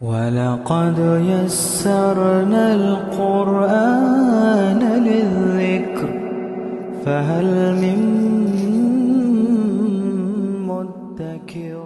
وَلَقَدْ يَسَّرْنَا الْقُرْآنَ لِلذِّكْرِ فَهَلْ مِن مُّدَّكِرٍ.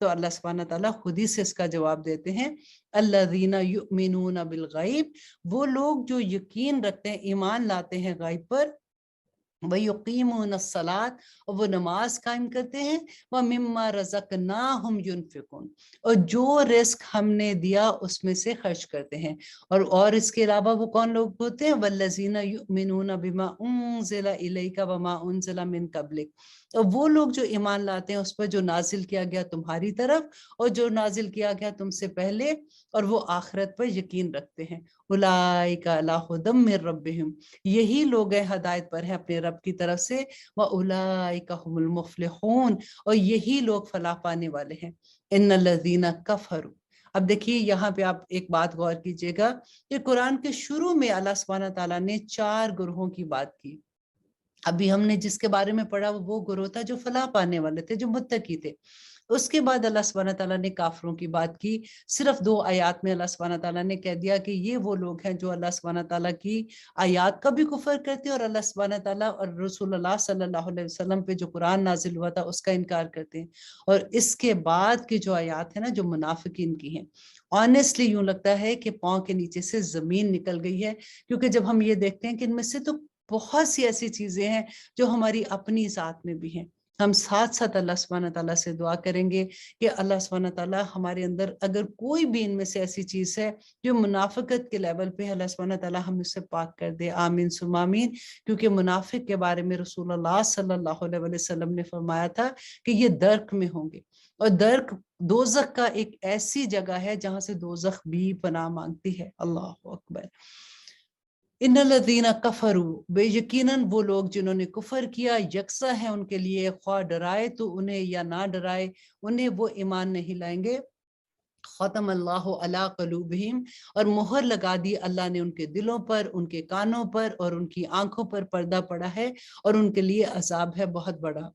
تو اللہ سبحانہ تعالیٰ خود ہی سے اس کا جواب دیتے ہیں، الذین یؤمنون بالغیب، وہ لوگ جو یقین رکھتے ہیں، ایمان لاتے ہیں غیب پر، وَيُقِيمُونَ الصَّلَاةَ، اور وہ نماز قائم کرتے ہیں، وَمِمَّا رَزَقْنَاهُمْ يُنْفِقُونَ، اور جو رزق ہم نے دیا اس میں سے خرچ کرتے ہیں۔ اور اس کے علاوہ وہ کون لوگ ہوتے ہیں؟ وَالَّذِينَ يُؤْمِنُونَ بِمَا أُنزِلَ إِلَيْكَ وَمَا أُنزِلَ مِن قَبْلِكَ، اور وہ لوگ جو ایمان لاتے ہیں اس پر جو نازل کیا گیا تمہاری طرف اور جو نازل کیا گیا تم سے پہلے، اور وہ آخرت پر یقین رکھتے ہیں۔ اولئک علی ھدی من ربہم، یہی لوگ ہیں ہدایت پر ہیں اپنے رب کی طرف سے، وَأُولَئِكَ هُمُ الْمُفْلِحُونَ، اور یہی لوگ فلاح پانے والے ہیں۔ ان الذین کفروا، اب دیکھیے یہاں پہ آپ ایک بات غور کیجئے گا کہ قرآن کے شروع میں اللہ سبحانہ تعالیٰ نے 4 گروہوں کی بات کی۔ ابھی ہم نے جس کے بارے میں پڑھا وہ گروہ تھا جو فلاح پانے والے تھے، جو متقی تھے۔ اس کے بعد اللہ سبحانہ تعالیٰ نے کافروں کی بات کی۔ صرف 2 آیات میں اللہ سبحانہ تعالیٰ نے کہہ دیا کہ یہ وہ لوگ ہیں جو اللہ سبحانہ تعالیٰ کی آیات کا بھی کفر کرتے ہیں اور اللہ سبحانہ تعالیٰ اور رسول اللہ صلی اللہ علیہ وسلم پہ جو قرآن نازل ہوا تھا اس کا انکار کرتے ہیں۔ اور اس کے بعد کی جو آیات ہیں نا جو منافقین کی ہیں، آنیسٹلی یوں لگتا ہے کہ پاؤں کے نیچے سے زمین نکل گئی ہے، کیونکہ جب ہم یہ دیکھتے ہیں کہ ان میں سے تو بہت سی ایسی چیزیں ہیں جو ہماری اپنی ذات میں بھی ہیں۔ ہم ساتھ ساتھ اللہ سبحانہ تعالیٰ سے دعا کریں گے کہ اللہ سبحانہ تعالیٰ ہمارے اندر اگر کوئی بھی ان میں سے ایسی چیز ہے جو منافقت کے لیول پہ، اللہ سبحانہ تعالیٰ ہم اس سے پاک کر دے، آمین ثم آمین۔ کیونکہ منافق کے بارے میں رسول اللہ صلی اللہ علیہ وسلم نے فرمایا تھا کہ یہ درک میں ہوں گے، اور درک دوزخ کا ایک ایسی جگہ ہے جہاں سے دوزخ بھی پناہ مانگتی ہے۔ اللہ اکبر۔ ان الذین کفروا، بے یقیناً وہ لوگ جنہوں نے کفر کیا، یکساں ہے ان کے لیے، خواہ ڈرائے تو انہیں یا نہ ڈرائے انہیں، وہ ایمان نہیں لائیں گے۔ ختم اللہ علی قلوبہم، اور مہر لگا دی اللہ نے ان کے دلوں پر، ان کے کانوں پر اور ان کی آنکھوں پر پردہ پڑا ہے، اور ان کے لیے عذاب ہے بہت بڑا۔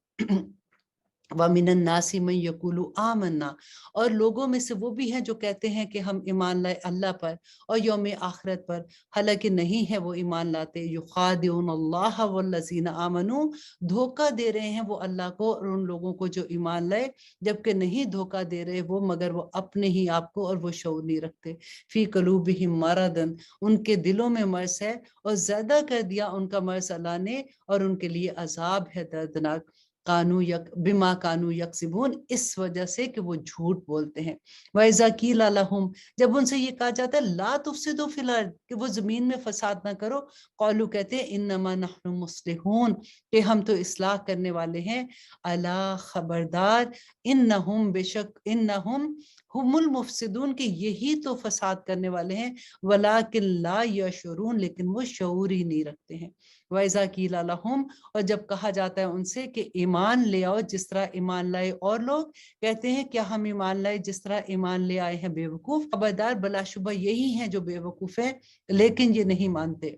وَمِنَ النَّاسِ مَن يَقُولُ آمَنَّا، اور لوگوں میں سے وہ بھی ہیں جو کہتے ہیں کہ ہم ایمان لائے اللہ پر اور یوم آخرت پر، حالانکہ نہیں ہے وہ ایمان لاتے۔ یخادعون اللہ والذین آمنوا، دھوکہ دے رہے ہیں وہ اللہ کو اور ان لوگوں کو جو ایمان لائے، جبکہ نہیں دھوکہ دے رہے وہ مگر وہ اپنے ہی آپ کو، اور وہ شعور نہیں رکھتے۔ فی قلوبہم مرض، ان کے دلوں میں مرض ہے، اور زیادہ کر دیا ان کا مرض اللہ نے، اور ان کے لیے عذاب ہے دردناک۔ بما کانوا یکسبون، اس وجہ سے کہ وہ جھوٹ بولتے ہیں۔ وَإِذَا قِیلَ لَهُمْ، جب ان سے یہ کہا جاتا ہے لا تفسدوا فی الارض، کہ وہ زمین میں فساد نہ کرو، قالوا کہتے ہیں انما نحن مصلحون، کہ ہم تو اصلاح کرنے والے ہیں۔ الا، خبردار، انہم، بے شک، انہم ہم المفسدون، کہ یہی تو فساد کرنے والے ہیں، ولکن لا یشعرون، لیکن وہ شعور ہی نہیں رکھتے ہیں۔ وَإِذَا قِیلَ لَهُمْ، اور جب کہا جاتا ہے ان سے کہ ایمان لے آؤ جس طرح ایمان لائے اور لوگ، کہتے ہیں کیا ہم ایمان لائے جس طرح ایمان لے آئے ہیں بے وقوف؟ خبردار، بلا شبہ یہی ہیں جو بے وقوف ہیں، لیکن یہ نہیں مانتے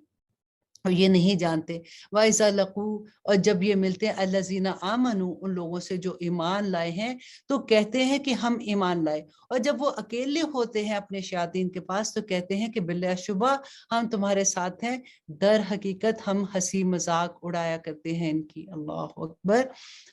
اور یہ نہیں جانتے۔ وَإِذَا لَقُوا، اور جب یہ ملتے ہیں الَّذِينَ آمَنُوا، ان لوگوں سے جو ایمان لائے ہیں، تو کہتے ہیں کہ ہم ایمان لائے، اور جب وہ اکیلے ہوتے ہیں اپنے شیاطین کے پاس تو کہتے ہیں کہ بلا شبہ ہم تمہارے ساتھ ہیں، در حقیقت ہم ہنسی مذاق اڑایا کرتے ہیں ان کی۔ اللہ اکبر۔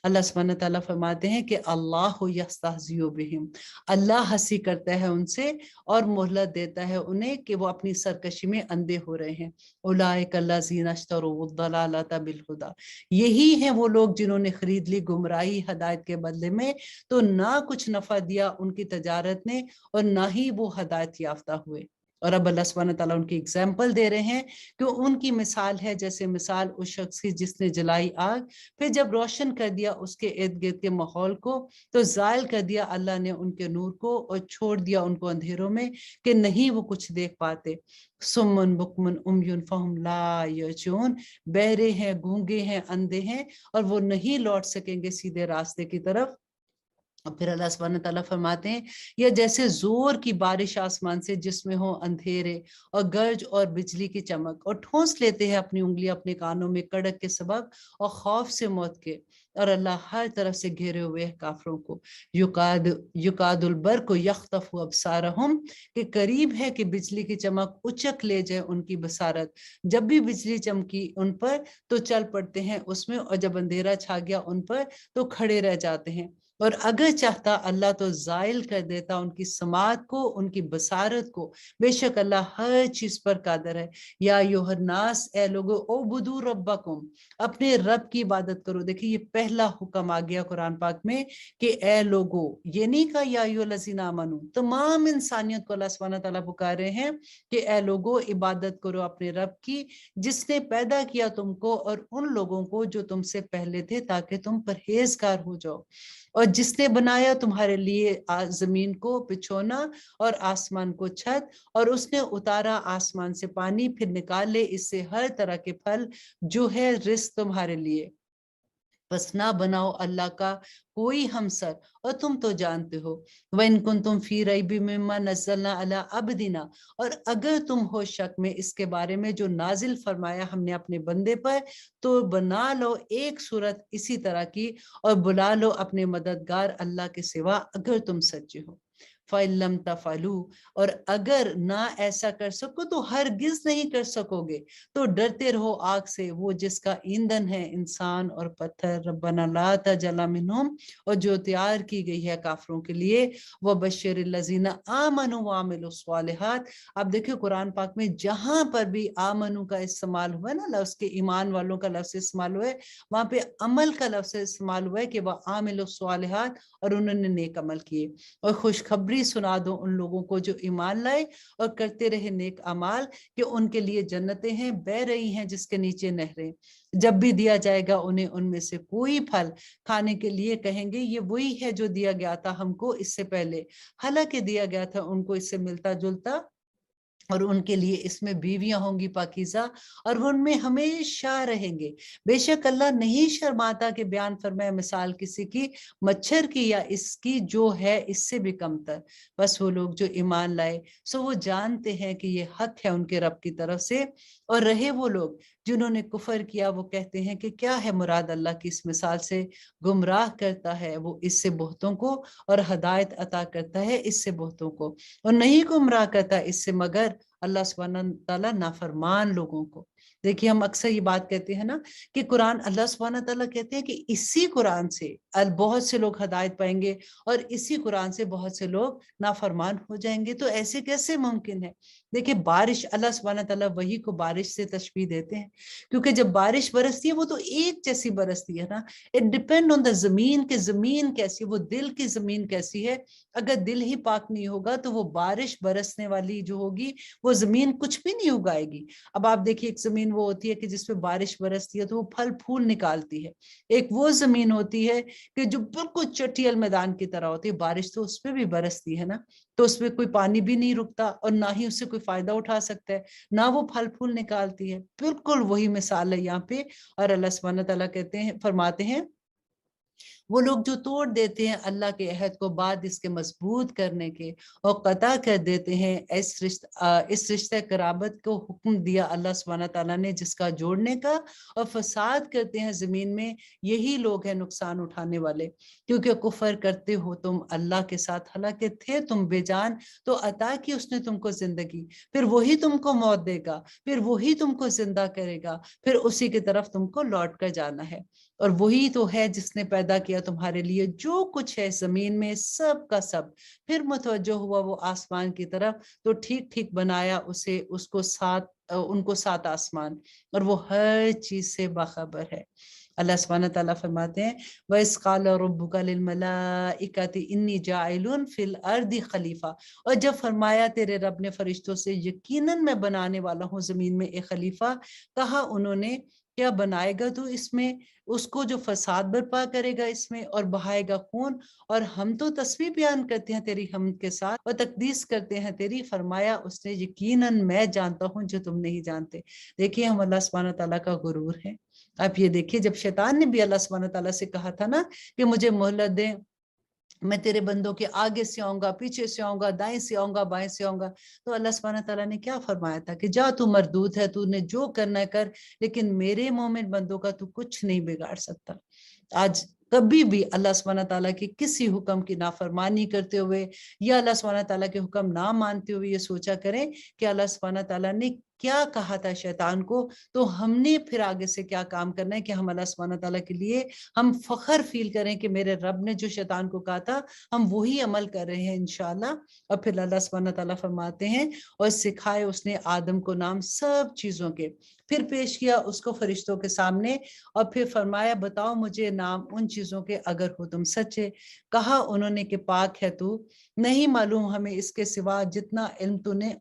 اللہ سبحانہ تعالیٰ فرماتے ہیں کہ اللہ یستہزئ بہم، اللہ ہنسی کرتا ہے ان سے اور مہلت دیتا ہے انہیں کہ وہ اپنی سرکشی میں اندھے ہو رہے ہیں۔ اولئک الذین اشتروا الضلالۃ بالہدی، یہی ہیں وہ لوگ جنہوں نے خرید لی گمراہی ہدایت کے بدلے میں، تو نہ کچھ نفع دیا ان کی تجارت نے اور نہ ہی وہ ہدایت یافتہ ہوئے۔ اور اب اللہ سبحانہ تعالیٰ ان کی اگزامپل دے رہے ہیں کہ ان کی مثال ہے جیسے مثال اس شخص کی جس نے جلائی آگ، پھر جب روشن کر دیا اس کے ارد گرد کے ماحول کو تو زائل کر دیا اللہ نے ان کے نور کو اور چھوڑ دیا ان کو اندھیروں میں کہ نہیں وہ کچھ دیکھ پاتے۔ سمن بکمن عمی فہم لا یرجعون، بہرے ہیں، گونگے ہیں، اندھے ہیں، اور وہ نہیں لوٹ سکیں گے سیدھے راستے کی طرف۔ اور پھر اللہ سبحانہ تعالیٰ فرماتے ہیں یا جیسے زور کی بارش آسمان سے جس میں ہو اندھیرے اور گرج اور بجلی کی چمک، اور ٹھونس لیتے ہیں اپنی انگلیاں اپنے کانوں میں کڑک کے سبب اور خوف سے موت کے، اور اللہ ہر طرف سے گھیرے ہوئے ہے کافروں کو۔ یکاد البرق یخطف ابصارہم، کہ قریب ہے کہ بجلی کی چمک اچک لے جائے ان کی بصارت، جب بھی بجلی چمکی ان پر تو چل پڑتے ہیں اس میں، اور جب اندھیرا چھا گیا ان پر تو کھڑے رہ جاتے ہیں۔ اور اگر چاہتا اللہ تو زائل کر دیتا ان کی سماعت کو، ان کی بصارت کو، بے شک اللہ ہر چیز پر قادر ہے۔ یا ایھا الناس، اے لوگو، اعبدوا ربکم، اپنے رب کی عبادت کرو۔ دیکھیں یہ پہلا حکم آ گیا قرآن پاک میں کہ اے لوگو، یہ نہیں کہا یا ایھا الذین آمنو، تمام انسانیت کو اللہ سبحانہ تعالیٰ پکار رہے ہیں کہ اے لوگو عبادت کرو اپنے رب کی، جس نے پیدا کیا تم کو اور ان لوگوں کو جو تم سے پہلے تھے، تاکہ تم پرہیزگار ہو جاؤ، اور جس نے بنایا تمہارے لیے زمین کو بچھونا اور آسمان کو چھت، اور اس نے اتارا آسمان سے پانی، پھر نکالے اس سے ہر طرح کے پھل جو ہے رزق تمہارے لیے۔ بس نہ بناؤ اللہ کا کوئی ہمسر، اور تم تو جانتے ہو۔ وَإِن كُنتُمْ فِي رَيْبٍ مِّمَّا نَزَّلْنَا عَلَىٰ عَبْدِنَا، اور اگر تم ہو شک میں اس کے بارے میں جو نازل فرمایا ہم نے اپنے بندے پر، تو بنا لو ایک صورت اسی طرح کی اور بلا لو اپنے مددگار اللہ کے سوا اگر تم سچے ہو۔ فَإِن لَّمْ تَفْعَلُوا، اور اگر نہ ایسا کر سکو تو ہرگز نہیں کر سکو گے، تو ڈرتے رہو آگ سے، وہ جس کا ایندھن ہے انسان اور پتھر۔ ربنا لا تجعلنا منہم، اور جو تیار کی گئی ہے کافروں کے لیے۔ وبشر الذین آمنوا وعملوا الصالحات، اب دیکھیں قرآن پاک میں جہاں پر بھی آمنو کا استعمال ہوا ہے نا، لفظ کے ایمان والوں کا لفظ استعمال ہوا ہے، وہاں پہ عمل کا لفظ استعمال ہوا ہے کہ وہ عاملوا الصالحات، اور انہوں نے نیک عمل کیے۔ اور خوشخبری سنا دو ان لوگوں کو جو ایمان لائے اور کرتے رہے نیک اعمال، کہ ان کے لیے جنتیں ہیں بہہ رہی ہیں جس کے نیچے نہریں، جب بھی دیا جائے گا انہیں ان میں سے کوئی پھل کھانے کے لیے، کہیں گے یہ وہی ہے جو دیا گیا تھا ہم کو اس سے پہلے، حالانکہ دیا گیا تھا ان کو اس سے ملتا جلتا، اور ان کے لیے اس میں بیویاں ہوں گی پاکیزہ، اور وہ ان میں ہمیشہ رہیں گے۔ بے شک اللہ نہیں شرماتا کہ بیان فرمائے مثال کسی کی مچھر کی یا اس کی جو ہے اس سے بھی کم تر۔ بس وہ لوگ جو ایمان لائے سو وہ جانتے ہیں کہ یہ حق ہے ان کے رب کی طرف سے، اور رہے وہ لوگ جنہوں نے کفر کیا، وہ کہتے ہیں کہ کیا ہے مراد اللہ کی اس مثال سے، گمراہ کرتا ہے وہ اس سے بہتوں کو، اور ہدایت عطا کرتا ہے اس سے بہتوں کو، اور نہیں گمراہ کرتا اس سے مگر اللہ سبحانہ تعالیٰ نافرمان لوگوں کو۔ دیکھیے ہم اکثر یہ بات کہتے ہیں نا کہ قرآن، اللہ سبحانہ تعالیٰ کہتے ہیں کہ اسی قرآن سے بہت سے لوگ ہدایت پائیں گے، اور اسی قرآن سے بہت سے لوگ نافرمان ہو جائیں گے، تو ایسے کیسے ممکن ہے؟ دیکھیں بارش، اللہ سبحانہ تعالیٰ وہی کو بارش سے تشبیہ دیتے ہیں، کیونکہ جب بارش برستی ہے وہ تو ایک جیسی برستی ہے نا، اٹ ڈپینڈ آن دا زمین، کہ زمین کیسی، وہ دل کی زمین کیسی ہے۔ اگر دل ہی پاک نہیں ہوگا تو وہ بارش برسنے والی جو ہوگی وہ زمین کچھ بھی نہیں اگائے گی۔ اب آپ دیکھیے ایک زمین وہ ہوتی ہے کہ جس پہ بارش برستی ہے تو وہ پھل پھول نکالتی ہے، ایک وہ زمین ہوتی ہے کہ جو بالکل چٹیل میدان کی طرح ہوتی ہے، بارش تو اس پہ بھی برستی ہے نا، تو اس پہ کوئی پانی بھی نہیں رکتا، اور نہ ہی اس سے کوئی فائدہ اٹھا سکتا ہے، نہ وہ پھل پھول نکالتی ہے۔ بالکل وہی مثال ہے یہاں پہ، اور اللہ سبحانہ تعالیٰ کہتے ہیں، فرماتے ہیں وہ لوگ جو توڑ دیتے ہیں اللہ کے عہد کو بعد اس کے مضبوط کرنے کے، اور قطع کر دیتے ہیں اس رشتہ قرابت کو حکم دیا اللہ سبحانہ تعالیٰ نے جس کا جوڑنے کا، اور فساد کرتے ہیں زمین میں، یہی لوگ ہیں نقصان اٹھانے والے، کیونکہ کفر کرتے ہو تم اللہ کے ساتھ، حالانکہ تھے تم بے جان، تو عطا کی اس نے تم کو زندگی، پھر وہی تم کو موت دے گا، پھر وہی تم کو زندہ کرے گا، پھر اسی کی طرف تم کو لوٹ کر جانا ہے، اور وہی تو ہے جس نے پیدا کیا تمہارے لیے جو کچھ ہے زمین میں سب کا سب، پھر متوجہ ہوا وہ آسمان کی طرف تو ٹھیک ٹھیک بنایا اسے، اس کو ان کو 7 آسمان، اور وہ ہر چیز سے باخبر ہے۔ اللہ سبحانہ تعالیٰ فرماتے ہیں وَإِذْ قَالَ رَبُّكَ لِلْمَلَائِكَةِ إِنِّي جَاعِلٌ فِي الْأَرْضِ خلیفہ، اور جب فرمایا تیرے رب نے فرشتوں سے یقیناً میں بنانے والا ہوں زمین میں ایک خلیفہ، کہا انہوں نے کیا بنائے گا تو اس میں، اس کو جو فساد برپا کرے گا اس میں اور بہائے گا خون، اور ہم تو تسبیح بیان کرتے ہیں تیری حمد کے ساتھ اور تقدیس کرتے ہیں تیری، فرمایا اس نے یقیناً میں جانتا ہوں جو تم نہیں جانتے۔ دیکھیے ہم اللہ سبحانہ تعالیٰ کا غرور ہے۔ آپ یہ دیکھیے جب شیطان نے بھی اللہ سبحانہ تعالیٰ سے کہا تھا نا کہ مجھے مہلت دیں، میں تیرے بندوں کے آگے سے آؤں گا، پیچھے سے آؤں گا، دائیں سے آؤں گا، بائیں سے آؤں گا، تو اللہ سبحانہ تعالیٰ نے کیا فرمایا تھا کہ جا تو مردود ہے، تو نے جو کرنا ہے کر، لیکن میرے مومن بندوں کا تو کچھ نہیں بگاڑ سکتا۔ آج کبھی بھی اللہ سبحانہ تعالیٰ کی کسی حکم کی نافرمانی کرتے ہوئے یا اللہ سبحانہ تعالیٰ کے حکم نہ مانتے ہوئے یہ سوچا کریں کہ اللہ سبحانہ تعالیٰ نے کیا کہا تھا شیطان کو، تو ہم نے پھر آگے سے کیا کام کرنا ہے کہ ہم اللہ سبحانہ تعالیٰ کے لیے ہم فخر فیل کریں کہ میرے رب نے جو شیطان کو کہا تھا ہم وہی عمل کر رہے ہیں انشاءاللہ۔ اور پھر اللہ سبحانہ تعالیٰ فرماتے ہیں اور سکھائے اس نے آدم کو نام سب چیزوں کے، پھر پیش کیا اس کو فرشتوں کے سامنے، اور پھر فرمایا بتاؤ مجھے نام ان چیزوں کے اگر ہو تم سچے۔ کہا انہوں نے کہ پاک ہے تو، نہیں معلوم ہمیں اس کے سوا جتنا علم تو نے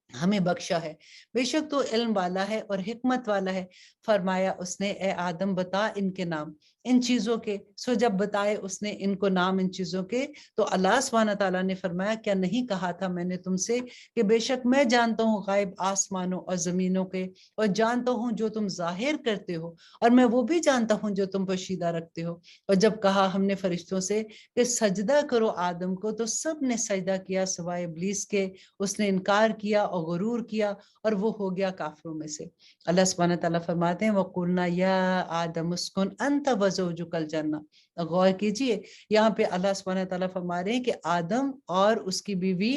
ہمیں بخشا ہے، بے شک تو علم والا ہے اور حکمت والا ہے۔ فرمایا اس نے اے آدم بتا ان کے نام ان چیزوں کے، سو جب بتائے اس نے ان کو نام ان چیزوں کے، تو اللہ سبحانہ تعالیٰ نے فرمایا کیا نہیں کہا تھا میں نے تم سے کہ بے شک میں جانتا ہوں غائب آسمانوں اور زمینوں کے، اور جانتا ہوں جو تم ظاہر کرتے ہو، اور میں وہ بھی جانتا ہوں جو تم پوشیدہ رکھتے ہو۔ اور جب کہا ہم نے فرشتوں سے کہ سجدہ کرو آدم کو، تو سب نے سجدہ کیا سوائے ابلیس کے، اس نے انکار کیا اور غرور کیا اور وہ ہو گیا کافروں میں سے۔ اللہ سبحانہ تعالیٰ فرماتے ہیں وَقُلْنَا يَا آدَمُ اسْكُنْ أَنْتَ وَزَوْجُكَ الْجَنَّةَ۔ غور کیجئے یہاں پہ اللہ سبحانہ تعالیٰ فرما رہے ہیں کہ آدم اور اس کی بیوی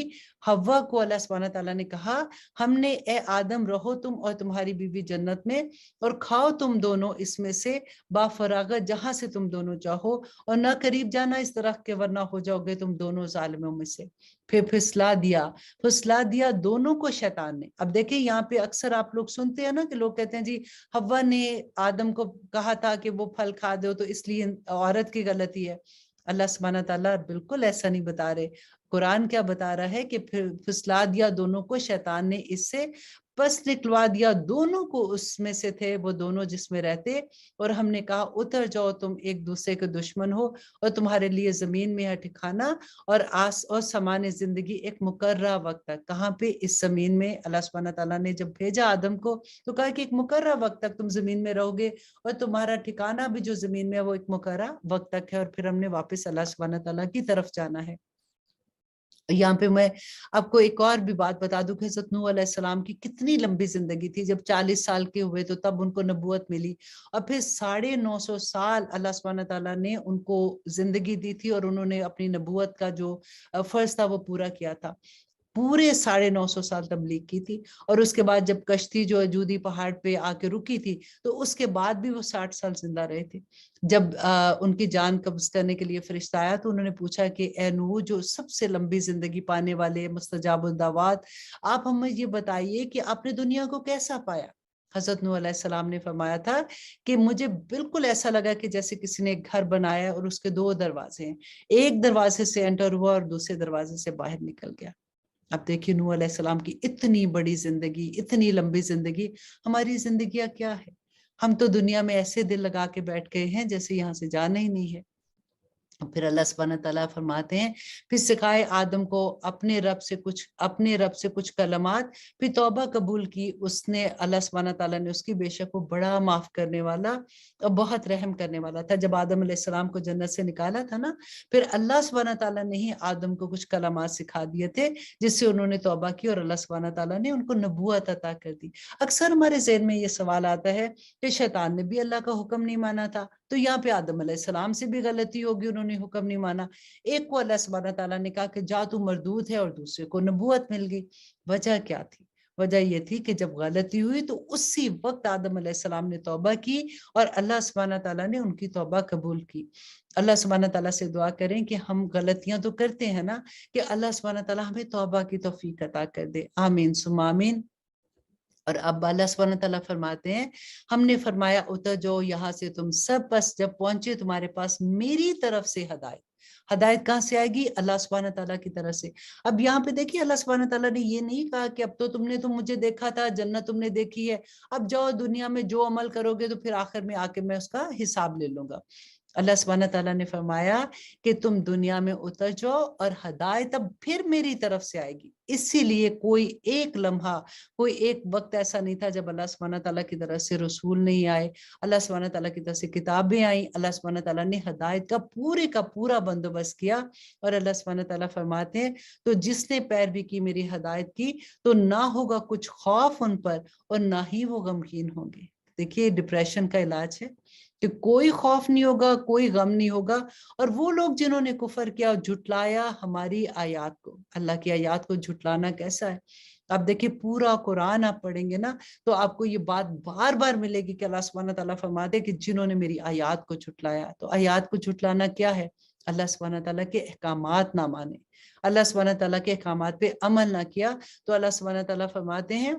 حوا کو اللہ سبحانہ تعالیٰ نے کہا ہم نے اے آدم رہو تم اور تمہاری بیوی جنت میں، اور کھاؤ تم دونوں اس میں سے با فراغت جہاں سے تم دونوں چاہو، اور نہ قریب جانا اس درخت کے ورنہ ہو جاؤ گے تم دونوں ظالموں میں سے۔ پھر پھسلا دیا دونوں کو شیطان نے۔ اب دیکھیں یہاں پہ اکثر آپ لوگ سنتے ہیں نا کہ لوگ کہتے ہیں جی حوا نے آدم کو کہا تھا کہ وہ پھل کھا دو تو اس لیے عورت کی غلطی ہے۔ اللہ سبحانہ تعالیٰ بالکل ایسا نہیں بتا رہے۔ قرآن کیا بتا رہا ہے کہ پھر پھسلا دیا دونوں کو شیطان نے اس سے، پس نکلوا دیا دونوں کو اس میں سے تھے وہ دونوں جس میں رہتے، اور ہم نے کہا اتر جاؤ تم ایک دوسرے کے دشمن ہو، اور تمہارے لیے زمین میں ہے ٹھکانہ اور سامان زندگی ایک مقررہ وقت تک۔ کہاں پہ؟ اس زمین میں اللہ سبحانہ تعالیٰ نے جب بھیجا آدم کو تو کہا کہ ایک مقررہ وقت تک تم زمین میں رہو گے، اور تمہارا ٹھکانہ بھی جو زمین میں ہے وہ ایک مقررہ وقت تک ہے، اور پھر ہم نے واپس اللہ سبحانہ تعالیٰ کی طرف جانا ہے۔ یہاں پہ میں آپ کو ایک اور بھی بات بتا دوں کہ حضرت نوح علیہ السلام کی کتنی لمبی زندگی تھی۔ جب 40 سال کے ہوئے تو تب ان کو نبوت ملی، اور پھر 950 سال اللہ سبحانہ تعالیٰ نے ان کو زندگی دی تھی، اور انہوں نے اپنی نبوت کا جو فرض تھا وہ پورا کیا تھا۔ پورے 950 سال تبلیغ کی تھی، اور اس کے بعد جب کشتی جو جودی پہاڑ پہ آ کے رکی تھی تو اس کے بعد بھی وہ 60 سال زندہ رہے تھے۔ جب ان کی جان قبض کرنے کے لیے فرشتہ آیا تو انہوں نے پوچھا کہ اے نوح جو سب سے لمبی زندگی پانے والے مستجاب الدعوات، آپ ہمیں یہ بتائیے کہ آپ نے دنیا کو کیسا پایا؟ حضرت نوح علیہ السلام نے فرمایا تھا کہ مجھے بالکل ایسا لگا کہ جیسے کسی نے ایک گھر بنایا ہے اور اس کے 2 دروازے ہیں، ایک دروازے سے انٹر ہوا اور دوسرے دروازے سے باہر نکل گیا۔ اب دیکھیے نوح علیہ السلام کی اتنی بڑی زندگی، اتنی لمبی زندگی، ہماری زندگیاں کیا ہے؟ ہم تو دنیا میں ایسے دل لگا کے بیٹھ گئے ہیں جیسے یہاں سے جانا ہی نہیں ہے۔ پھر اللہ سبحانہ تعالیٰ فرماتے ہیں پھر سکھائے آدم کو اپنے رب سے کچھ کلمات، پھر توبہ قبول کی اس نے، اللہ سبحانہ تعالیٰ نے اس کی، بے شک وہ بڑا معاف کرنے والا اور بہت رحم کرنے والا تھا۔ جب آدم علیہ السلام کو جنت سے نکالا تھا نا، پھر اللہ سبحانہ تعالیٰ نے ہی آدم کو کچھ کلمات سکھا دیے تھے جس سے انہوں نے توبہ کی، اور اللہ سبحانہ تعالیٰ نے ان کو نبوت عطا کر دی۔ اکثر ہمارے ذہن میں یہ سوال آتا ہے کہ شیطان نے بھی اللہ کا حکم نہیں مانا تھا، تو یہاں پہ آدم علیہ السلام سے بھی غلطی ہوگی، انہوں نے حکم نہیں مانا۔ ایک کو اللہ سبحانہ تعالیٰ نے کہا کہ جا تو مردود ہے، اور دوسرے کو نبوت مل گئی۔ وجہ کیا تھی؟ وجہ یہ تھی کہ جب غلطی ہوئی تو اسی وقت آدم علیہ السلام نے توبہ کی، اور اللہ سبحانہ تعالیٰ نے ان کی توبہ قبول کی۔ اللہ سبحانہ تعالیٰ سے دعا کریں کہ ہم غلطیاں تو کرتے ہیں نا، کہ اللہ سبحانہ تعالیٰ ہمیں توبہ کی توفیق عطا کر دے، آمین ثم آمین۔ اور اب اللہ سبحانہ تعالیٰ فرماتے ہیں ہم نے فرمایا اتر جو یہاں سے تم سب، بس جب پہنچے تمہارے پاس میری طرف سے ہدایت کہاں سے آئے گی؟ اللہ سبحانہ تعالیٰ کی طرف سے۔ اب یہاں پہ دیکھیے اللہ سبحانہ تعالیٰ نے یہ نہیں کہا کہ اب تو تم نے مجھے دیکھا تھا، جنت تم نے دیکھی ہے، اب جاؤ دنیا میں جو عمل کرو گے تو پھر آخر میں آ کے میں اس کا حساب لے لوں گا۔ اللہ سبحانہ تعالیٰ نے فرمایا کہ تم دنیا میں اتر جاؤ اور ہدایت اب پھر میری طرف سے آئے گی۔ اسی لیے کوئی ایک لمحہ، کوئی ایک وقت ایسا نہیں تھا جب اللہ سبحانہ تعالیٰ کی طرف سے رسول نہیں آئے، اللہ سبحانہ تعالیٰ کی طرف سے کتابیں آئیں، اللہ سبحانہ تعالیٰ نے ہدایت کا پورا بندوبست کیا۔ اور اللہ سبحانہ تعالیٰ فرماتے ہیں تو جس نے پیروی کی میری ہدایت کی تو نہ ہوگا کچھ خوف ان پر، اور نہ ہی وہ غمگین ہوں گے۔ دیکھیے ڈپریشن کا علاج ہے کہ کوئی خوف نہیں ہوگا، کوئی غم نہیں ہوگا۔ اور وہ لوگ جنہوں نے کفر کیا اور جھٹلایا ہماری آیات کو، اللہ کی آیات کو جھٹلانا کیسا ہے؟ آپ دیکھیں پورا قرآن آپ پڑھیں گے نا تو آپ کو یہ بات بار بار ملے گی کہ اللہ سبحانہ تعالیٰ فرماتے کہ جنہوں نے میری آیات کو جھٹلایا. تو آیات کو جھٹلانا کیا ہے؟ اللہ سبحانہ تعالیٰ کے احکامات نہ مانے، اللہ سبحانہ تعالیٰ کے احکامات پہ عمل نہ کیا. تو اللہ سبحانہ تعالیٰ فرماتے ہیں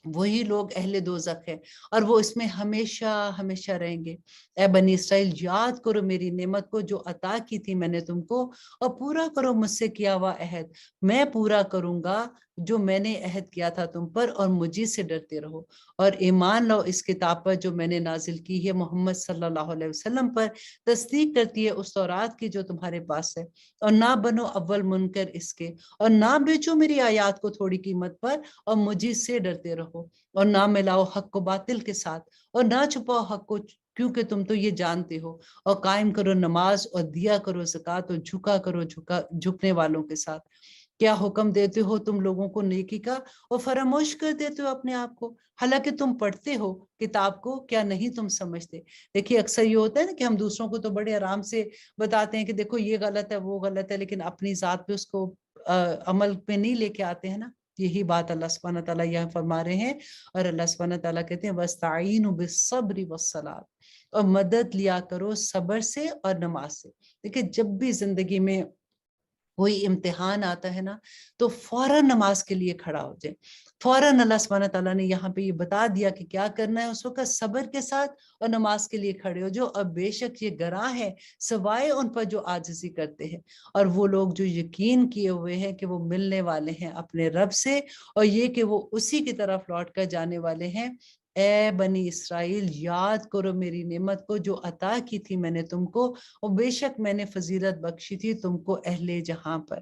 وہی لوگ اہل دوزخ ہے اور وہ اس میں ہمیشہ ہمیشہ رہیں گے. اے بنی اسرائیل یاد کرو میری نعمت کو جو عطا کی تھی میں نے تم کو، اور پورا کرو مجھ سے کیا ہوا عہد. میں پورا کروں گا جو میں نے عہد کیا تھا تم پر، اور مجھے سے ڈرتے رہو اور ایمان لاؤ اس کتاب پر جو میں نے نازل کی ہے محمد صلی اللہ علیہ وسلم پر، تصدیق کرتی ہے اس تورات کی جو تمہارے پاس ہے، اور نہ بنو اول منکر اس کے، اور نہ بیچو میری آیات کو تھوڑی قیمت پر، اور مجھے سے ڈرتے رہو، اور نہ ملاؤ حق کو باطل کے ساتھ، اور نہ چھپاؤ حق کو کیونکہ تم تو یہ جانتے ہو، اور قائم کرو نماز اور دیا کرو زکوٰۃ اور جھکا کرو جھکنے والوں کے ساتھ. کیا حکم دیتے ہو تم لوگوں کو نیکی کا اور فراموش کر دیتے ہو اپنے آپ کو، حالانکہ تم پڑھتے ہو کتاب کو، کیا نہیں تم سمجھتے؟ دیکھیے اکثر یہ ہوتا ہے نا کہ ہم دوسروں کو تو بڑے آرام سے بتاتے ہیں کہ دیکھو یہ غلط ہے وہ غلط ہے، لیکن اپنی ذات پہ اس کو عمل پہ نہیں لے کے آتے ہیں نا. یہی بات اللہ سبحانہ تعالیٰ یہاں فرما رہے ہیں. اور اللہ سبحانہ تعالیٰ کہتے ہیں وَاسْتَعِینُوا بِالصَّبْرِ وَالصَّلَاةِ، اور مدد لیا کرو صبر سے اور نماز سے. دیکھیں جب بھی زندگی میں کوئی امتحان آتا ہے نا تو فوراً نماز کے لیے کھڑا ہو جائے. فوراً اللہ سبحانہ تعالیٰ نے یہاں پہ یہ بتا دیا کہ کیا کرنا ہے اس وقت، صبر کے ساتھ اور نماز کے لیے کھڑے ہو جو، اب بے شک یہ گراں ہے سوائے ان پر جو عاجزی کرتے ہیں، اور وہ لوگ جو یقین کیے ہوئے ہیں کہ وہ ملنے والے ہیں اپنے رب سے، اور یہ کہ وہ اسی کی طرف لوٹ کر جانے والے ہیں. اے بنی اسرائیل یاد کرو میری نعمت کو جو عطا کی تھی میں نے تم کو، اور بے شک میں نے فضیلت بخشی تھی تم کو اہل جہاں پر.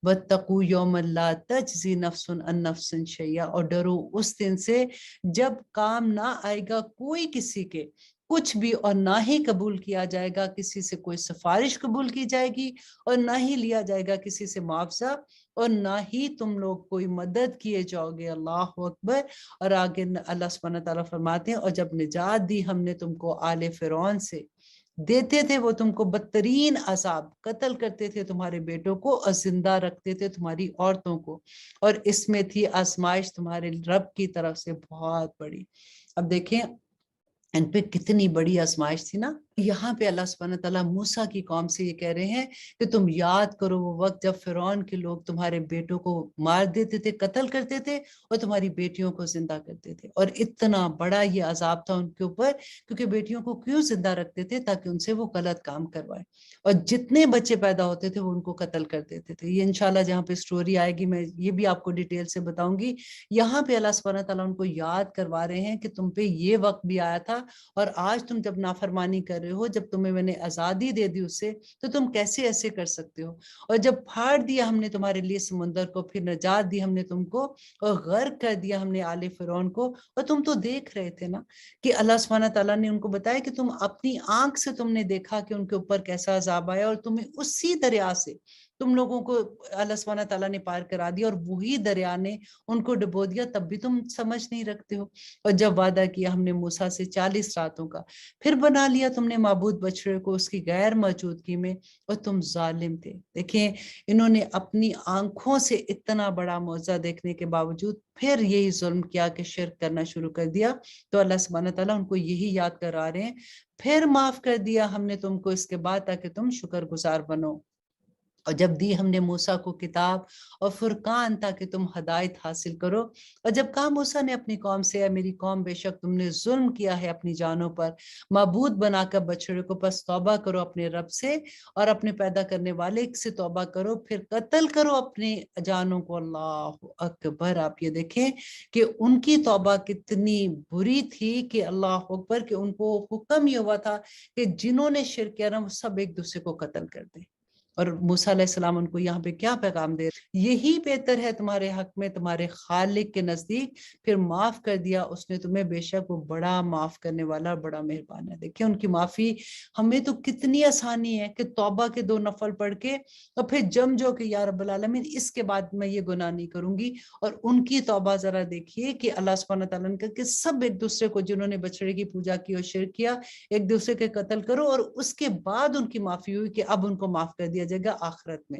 وَاتَّقُوا يَوْمًا لَا تَجْزِي نَفْسٌ عَن نَفْسٍ شَيْئًا، اور ڈرو اس دن سے جب کام نہ آئے گا کوئی کسی کے کچھ بھی، اور نہ ہی قبول کیا جائے گا کسی سے کوئی سفارش قبول کی جائے گی، اور نہ ہی لیا جائے گا کسی سے معاوضہ، اور نہ ہی تم لوگ کوئی مدد کیے جاؤ گے. اللہ اکبر. اور آگے اللہ سبحانہ تعالیٰ فرماتے ہیں اور جب نجات دی ہم نے تم کو آل فرعون سے، دیتے تھے وہ تم کو بدترین عذاب، قتل کرتے تھے تمہارے بیٹوں کو اور زندہ رکھتے تھے تمہاری عورتوں کو، اور اس میں تھی آزمائش تمہارے رب کی طرف سے بہت بڑی. اب دیکھیں ان پہ کتنی بڑی آزمائش تھی نا. یہاں پہ اللہ سبحانہ تعالیٰ موسیٰ کی قوم سے یہ کہہ رہے ہیں کہ تم یاد کرو وہ وقت جب فرعون کے لوگ تمہارے بیٹوں کو مار دیتے تھے، قتل کرتے تھے، اور تمہاری بیٹیوں کو زندہ کرتے تھے. اور اتنا بڑا یہ عذاب تھا ان کے اوپر، کیونکہ بیٹیوں کو کیوں زندہ رکھتے تھے؟ تاکہ ان سے وہ غلط کام کروائے، اور جتنے بچے پیدا ہوتے تھے وہ ان کو قتل کر دیتے تھے. یہ انشاءاللہ جہاں پہ سٹوری آئے گی میں یہ بھی آپ کو ڈیٹیل سے بتاؤں گی. یہاں پہ اللہ سبحانہ تعالیٰ ان کو یاد کروا رہے ہیں کہ تم پہ یہ وقت بھی آیا تھا، اور آج تم جب نافرمانی کر رہے ہو، جب تمہیں میں نے آزادی دے دی اس سے، تو تم کیسے ایسے کر سکتے ہو؟ اور جب پھاڑ دیا ہم نے تمہارے لیے سمندر کو، پھر نجات دی ہم نے تم کو، اور غرق کر دیا ہم نے آل فرعون کو، اور تم تو دیکھ رہے تھے نا کہ اللہ سبحانہ تعالیٰ نے ان کو بتایا کہ تم اپنی آنکھ سے تم نے دیکھا کہ ان کے اوپر کیسا عذاب آیا، اور تمہیں اسی دریا سے تم لوگوں کو اللہ سبحانہ تعالیٰ نے پار کرا دیا، اور وہی دریا نے ان کو ڈبو دیا، تب بھی تم سمجھ نہیں رکھتے ہو. اور جب وعدہ کیا ہم نے موسیٰ سے 40 راتوں کا، پھر بنا لیا تم نے معبود بچڑے کو اس کی غیر موجودگی میں، اور تم ظالم تھے. دیکھیں انہوں نے اپنی آنکھوں سے اتنا بڑا معجزہ دیکھنے کے باوجود پھر یہی ظلم کیا کہ شرک کرنا شروع کر دیا. تو اللہ سبحانہ تعالیٰ ان کو یہی یاد کرا رہے ہیں، پھر معاف کر دیا ہم نے تم کو اس کے بعد تاکہ تم شکر گزار بنو. اور جب دی ہم نے موسیٰ کو کتاب اور فرقان تاکہ تم ہدایت حاصل کرو. اور جب کہا موسیٰ نے اپنی قوم سے، اے میری قوم بے شک تم نے ظلم کیا ہے اپنی جانوں پر معبود بنا کر بچڑے کو، پس توبہ کرو اپنے رب سے اور اپنے پیدا کرنے والے سے توبہ کرو، پھر قتل کرو اپنی جانوں کو. اللہ اکبر. آپ یہ دیکھیں کہ ان کی توبہ کتنی بری تھی کہ اللہ اکبر، کہ ان کو حکم یہ ہوا تھا کہ جنہوں نے شرک کیا نا وہ سب ایک دوسرے کو قتل کر دیں. اور موسیٰ علیہ السلام ان کو یہاں پہ کیا پیغام دے رہے؟ یہی بہتر ہے تمہارے حق میں تمہارے خالق کے نزدیک، پھر معاف کر دیا اس نے تمہیں، بے شک وہ بڑا معاف کرنے والا بڑا مہربان ہے. دیکھیں ان کی معافی ہمیں تو کتنی آسانی ہے کہ توبہ کے 2 نفل پڑھ کے اور پھر جم جو کہ یا رب العالمین اس کے بعد میں یہ گناہ نہیں کروں گی. اور ان کی توبہ ذرا دیکھیے کہ اللہ سبحانہ تعالیٰ نے کہا کہ سب ایک دوسرے کو، جنہوں نے بچڑے کی پوجا کی اور شرک کیا، ایک دوسرے کے قتل کرو، اور اس کے بعد ان کی معافی ہوئی کہ اب ان کو معاف کر دیا جائے گا آخرت میں.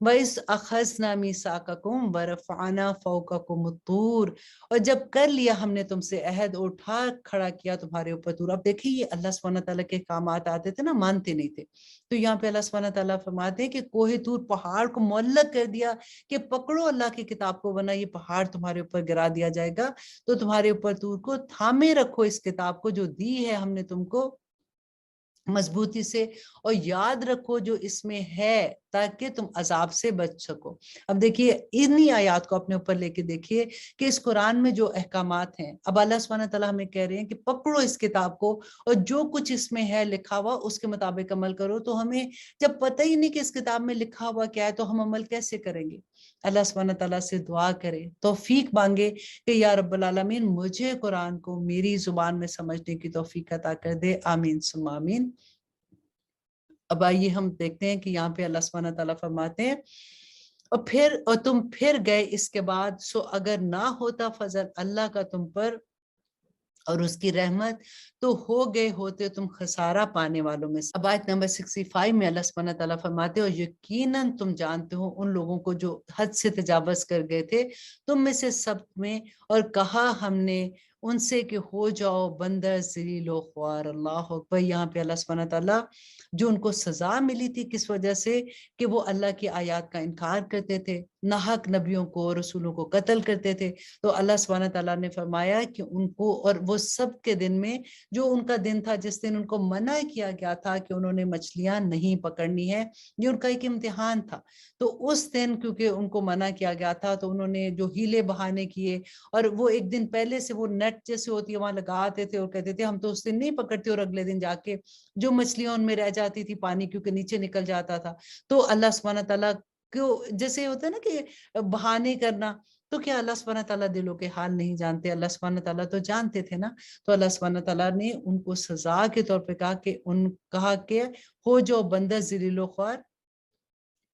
وَإِذْ أَخَذْنَا مِيثَاقَكُمْ وَرَفَعْنَا فَوْقَكُمُ الطُّورَ، اور جب کر لیا ہم نے تم سے عہد اور اٹھا کھڑا کیا تمہارے اوپر طور۔ اب دیکھیے یہ اللہ سبحانہ تعالیٰ کے احکامات آتے تھے نا، مانتے نہیں تھے، تو یہاں پہ اللہ سبحانہ تعالیٰ فرماتے ہیں کہ کوہ طور پہاڑ کو معلق کر دیا کہ پکڑو اللہ کی کتاب کو ورنہ یہ پہاڑ تمہارے اوپر گرا دیا جائے گا، تو تمہارے اوپر طور کو تھامے رکھو اس کتاب کو جو دی ہے ہم نے تم کو مضبوطی سے، اور یاد رکھو جو اس میں ہے تاکہ تم عذاب سے بچ سکو۔ اب دیکھیے انہی آیات کو اپنے اوپر لے کے دیکھیے کہ اس قرآن میں جو احکامات ہیں، اب اللہ سبحانہ تعالیٰ ہمیں کہہ رہے ہیں کہ پکڑو اس کتاب کو اور جو کچھ اس میں ہے لکھا ہوا اس کے مطابق عمل کرو۔ تو ہمیں جب پتہ ہی نہیں کہ اس کتاب میں لکھا ہوا کیا ہے تو ہم عمل کیسے کریں گے؟ اللہ سبحانہ تعالیٰ سے دعا کرے، توفیق مانگے کہ یا رب العالمین مجھے قرآن کو میری زبان میں سمجھنے کی توفیق عطا کر دے، آمین ثم آمین۔ اب آئیے ہم دیکھتے ہیں کہ یہاں پہ اللہ سبحانہ تعالیٰ فرماتے ہیں اور تم پھر گئے اس کے بعد، سو اگر نہ ہوتا فضل اللہ کا تم پر اور اس کی رحمت تو ہو گئے ہوتے تم خسارہ پانے والوں میں سے۔ اب آیت نمبر 65 میں اللہ سبحانہ تعالیٰ فرماتے ہیں اور یقیناً تم جانتے ہو ان لوگوں کو جو حد سے تجاوز کر گئے تھے تم میں سے سب میں، اور کہا ہم نے ان سے کہ ہو جاؤ بندر ذلیل و خوار۔ اللہ اکبر۔ یہاں پہ اللہ سبحانہ تعالیٰ جو ان کو سزا ملی تھی کس وجہ سے کہ وہ اللہ کی آیات کا انکار کرتے تھے، ناحق نبیوں کو رسولوں کو قتل کرتے تھے، تو اللہ سبحانہ تعالیٰ نے فرمایا کہ ان کو، اور وہ سب کے دن میں جو ان کا دن تھا جس دن ان کو منع کیا گیا تھا کہ انہوں نے مچھلیاں نہیں پکڑنی ہے، یہ ان کا ایک امتحان تھا، تو اس دن کیونکہ ان کو منع کیا گیا تھا تو انہوں نے جو ہیلے بہانے کیے، اور وہ ایک دن پہلے سے وہ نیٹ جیسے ہوتی ہے وہاں لگاتے تھے اور کہتے تھے ہم تو اس دن نہیں پکڑتے، اور اگلے دن جا کے جو مچھلیاں ان میں رہ جاتی تھی پانی کیونکہ نیچے نکل جاتا تھا، تو اللہ سبحانہ تعالیٰ کو جیسے ہوتا ہے نا کہ بہانے کرنا، تو کیا اللہ سبحانہ تعالیٰ دلوں کے حال نہیں جانتے؟ اللہ سبحانہ تعالیٰ تو جانتے تھے نا، تو اللہ سبحانہ تعالیٰ نے ان کو سزا کے طور پہ کہا کہ ہو جو بندہ ذلیل و خوار،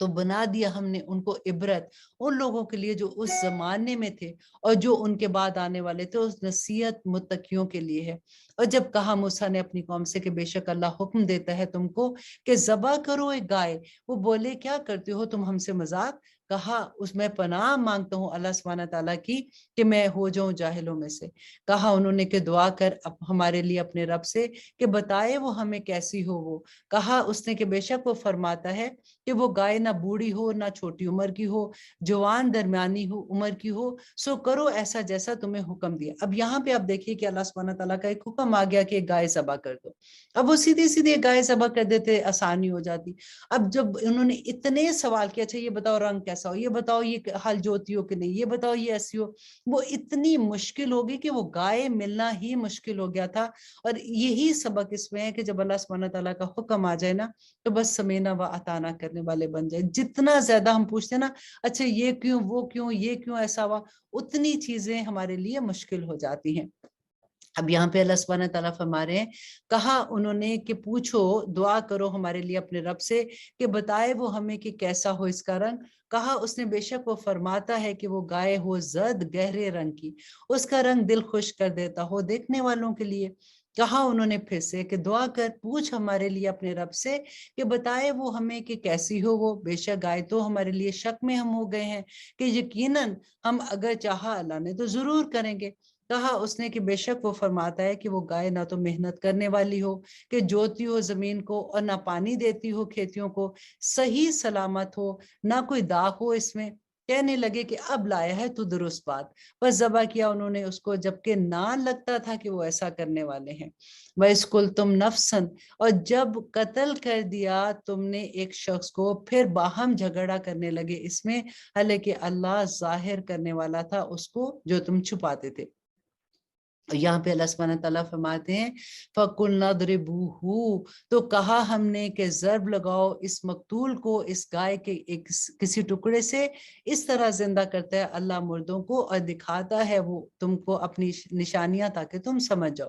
تو بنا دیا ہم نے ان کو عبرت ان لوگوں کے لیے جو اس زمانے میں تھے اور جو ان کے بعد آنے والے تھے، اس نصیحت متقیوں کے لیے ہے۔ اور جب کہا موسیٰ نے اپنی قوم سے کہ بے شک اللہ حکم دیتا ہے تم کو کہ ذبح کرو ایک گائے، وہ بولے کیا کرتے ہو تم ہم سے مذاق؟ کہا اس میں پناہ مانگتا ہوں اللہ سبحانہ تعالیٰ کی کہ میں ہو جاؤں جاہلوں میں سے۔ کہا انہوں نے کہ دعا کر ہمارے لیے اپنے رب سے کہ بتائے وہ ہمیں کیسی ہو وہ۔ کہا اس نے کہ بے شک وہ فرماتا ہے کہ وہ گائے نہ بوڑھی ہو نہ چھوٹی عمر کی ہو، جوان درمیانی ہو عمر کی ہو، سو کرو ایسا جیسا تمہیں حکم دیا۔ اب یہاں پہ آپ دیکھیے کہ اللہ سبحانہ تعالیٰ کا ایک حکم آ گیا کہ ایک گائے ذبح کر دو، اب وہ سیدھی سیدھی ایک گائے ذبح کر دیتے، آسانی ہو جاتی۔ اب جب انہوں نے اتنے سوال کیا، اچھا یہ بتاؤ رنگ کیسا ہو، یہ بتاؤ یہ ہل جوتی ہو کہ نہیں، یہ بتاؤ یہ ایسی ہو، وہ اتنی مشکل ہوگی کہ وہ گائے ملنا ہی مشکل ہو گیا تھا۔ اور یہی سبق اس میں ہے کہ جب اللہ سبحانہ تعالیٰ کا حکم آ جائے نا تو بس سمینا و اطانا کرنے والے بن جائے۔ جتنا زیادہ ہم پوچھتے ہیں نا اچھا یہ کیوں وہ کیوں یہ کیوں ایسا ہوا، اتنی چیزیں ہمارے لیے مشکل ہو جاتی ہیں۔ اب یہاں پہ اللہ سبحانہ تعالیٰ فرما رہے ہیں، کہا انہوں نے کہ پوچھو دعا کرو ہمارے لیے اپنے رب سے کہ بتائے وہ ہمیں کہ کیسا ہو اس کا رنگ۔ کہا اس نے بے شک وہ فرماتا ہے کہ وہ گائے ہو زرد گہرے رنگ کی، اس کا رنگ دل خوش کر دیتا ہو دیکھنے والوں کے لیے۔ کہا انہوں نے پھر سے کہ دعا کر پوچھ ہمارے لیے اپنے رب سے کہ بتائے وہ ہمیں کہ کیسی ہو وہ، بے شک گائے تو ہمارے لیے شک میں ہم ہو گئے ہیں کہ یقیناً ہم اگر چاہا اللہ نے تو ضرور کریں گے۔ کہا اس نے کہ بے شک وہ فرماتا ہے کہ وہ گائے نہ تو محنت کرنے والی ہو کہ جوتی ہو زمین کو، اور نہ پانی دیتی ہو کھیتیوں کو، صحیح سلامت ہو نہ کوئی داغ ہو اس میں۔ کہنے لگے کہ اب لایا ہے تو درست بات، بس ذبح کیا انہوں نے اس کو جبکہ نہ لگتا تھا کہ وہ ایسا کرنے والے ہیں۔ وَإِذْ قُلْتُمْ نَفْسًا، اور جب قتل کر دیا تم نے ایک شخص کو، پھر باہم جھگڑا کرنے لگے اس میں، حالانکہ اللہ ظاہر کرنے والا تھا اس کو جو تم چھپاتے تھے۔ یہاں پہ اللہ سبحانہ تعالیٰ فرماتے ہیں فَقُلْنَا اضْرِبُوهُ، تو کہا ہم نے کہ ضرب لگاؤ اس مقتول کو، اس گائے کے کسی ٹکڑے سے، اس طرح زندہ کرتا ہے اللہ مردوں کو اور دکھاتا ہے وہ تم کو اپنی نشانیاں تاکہ تم سمجھ جاؤ۔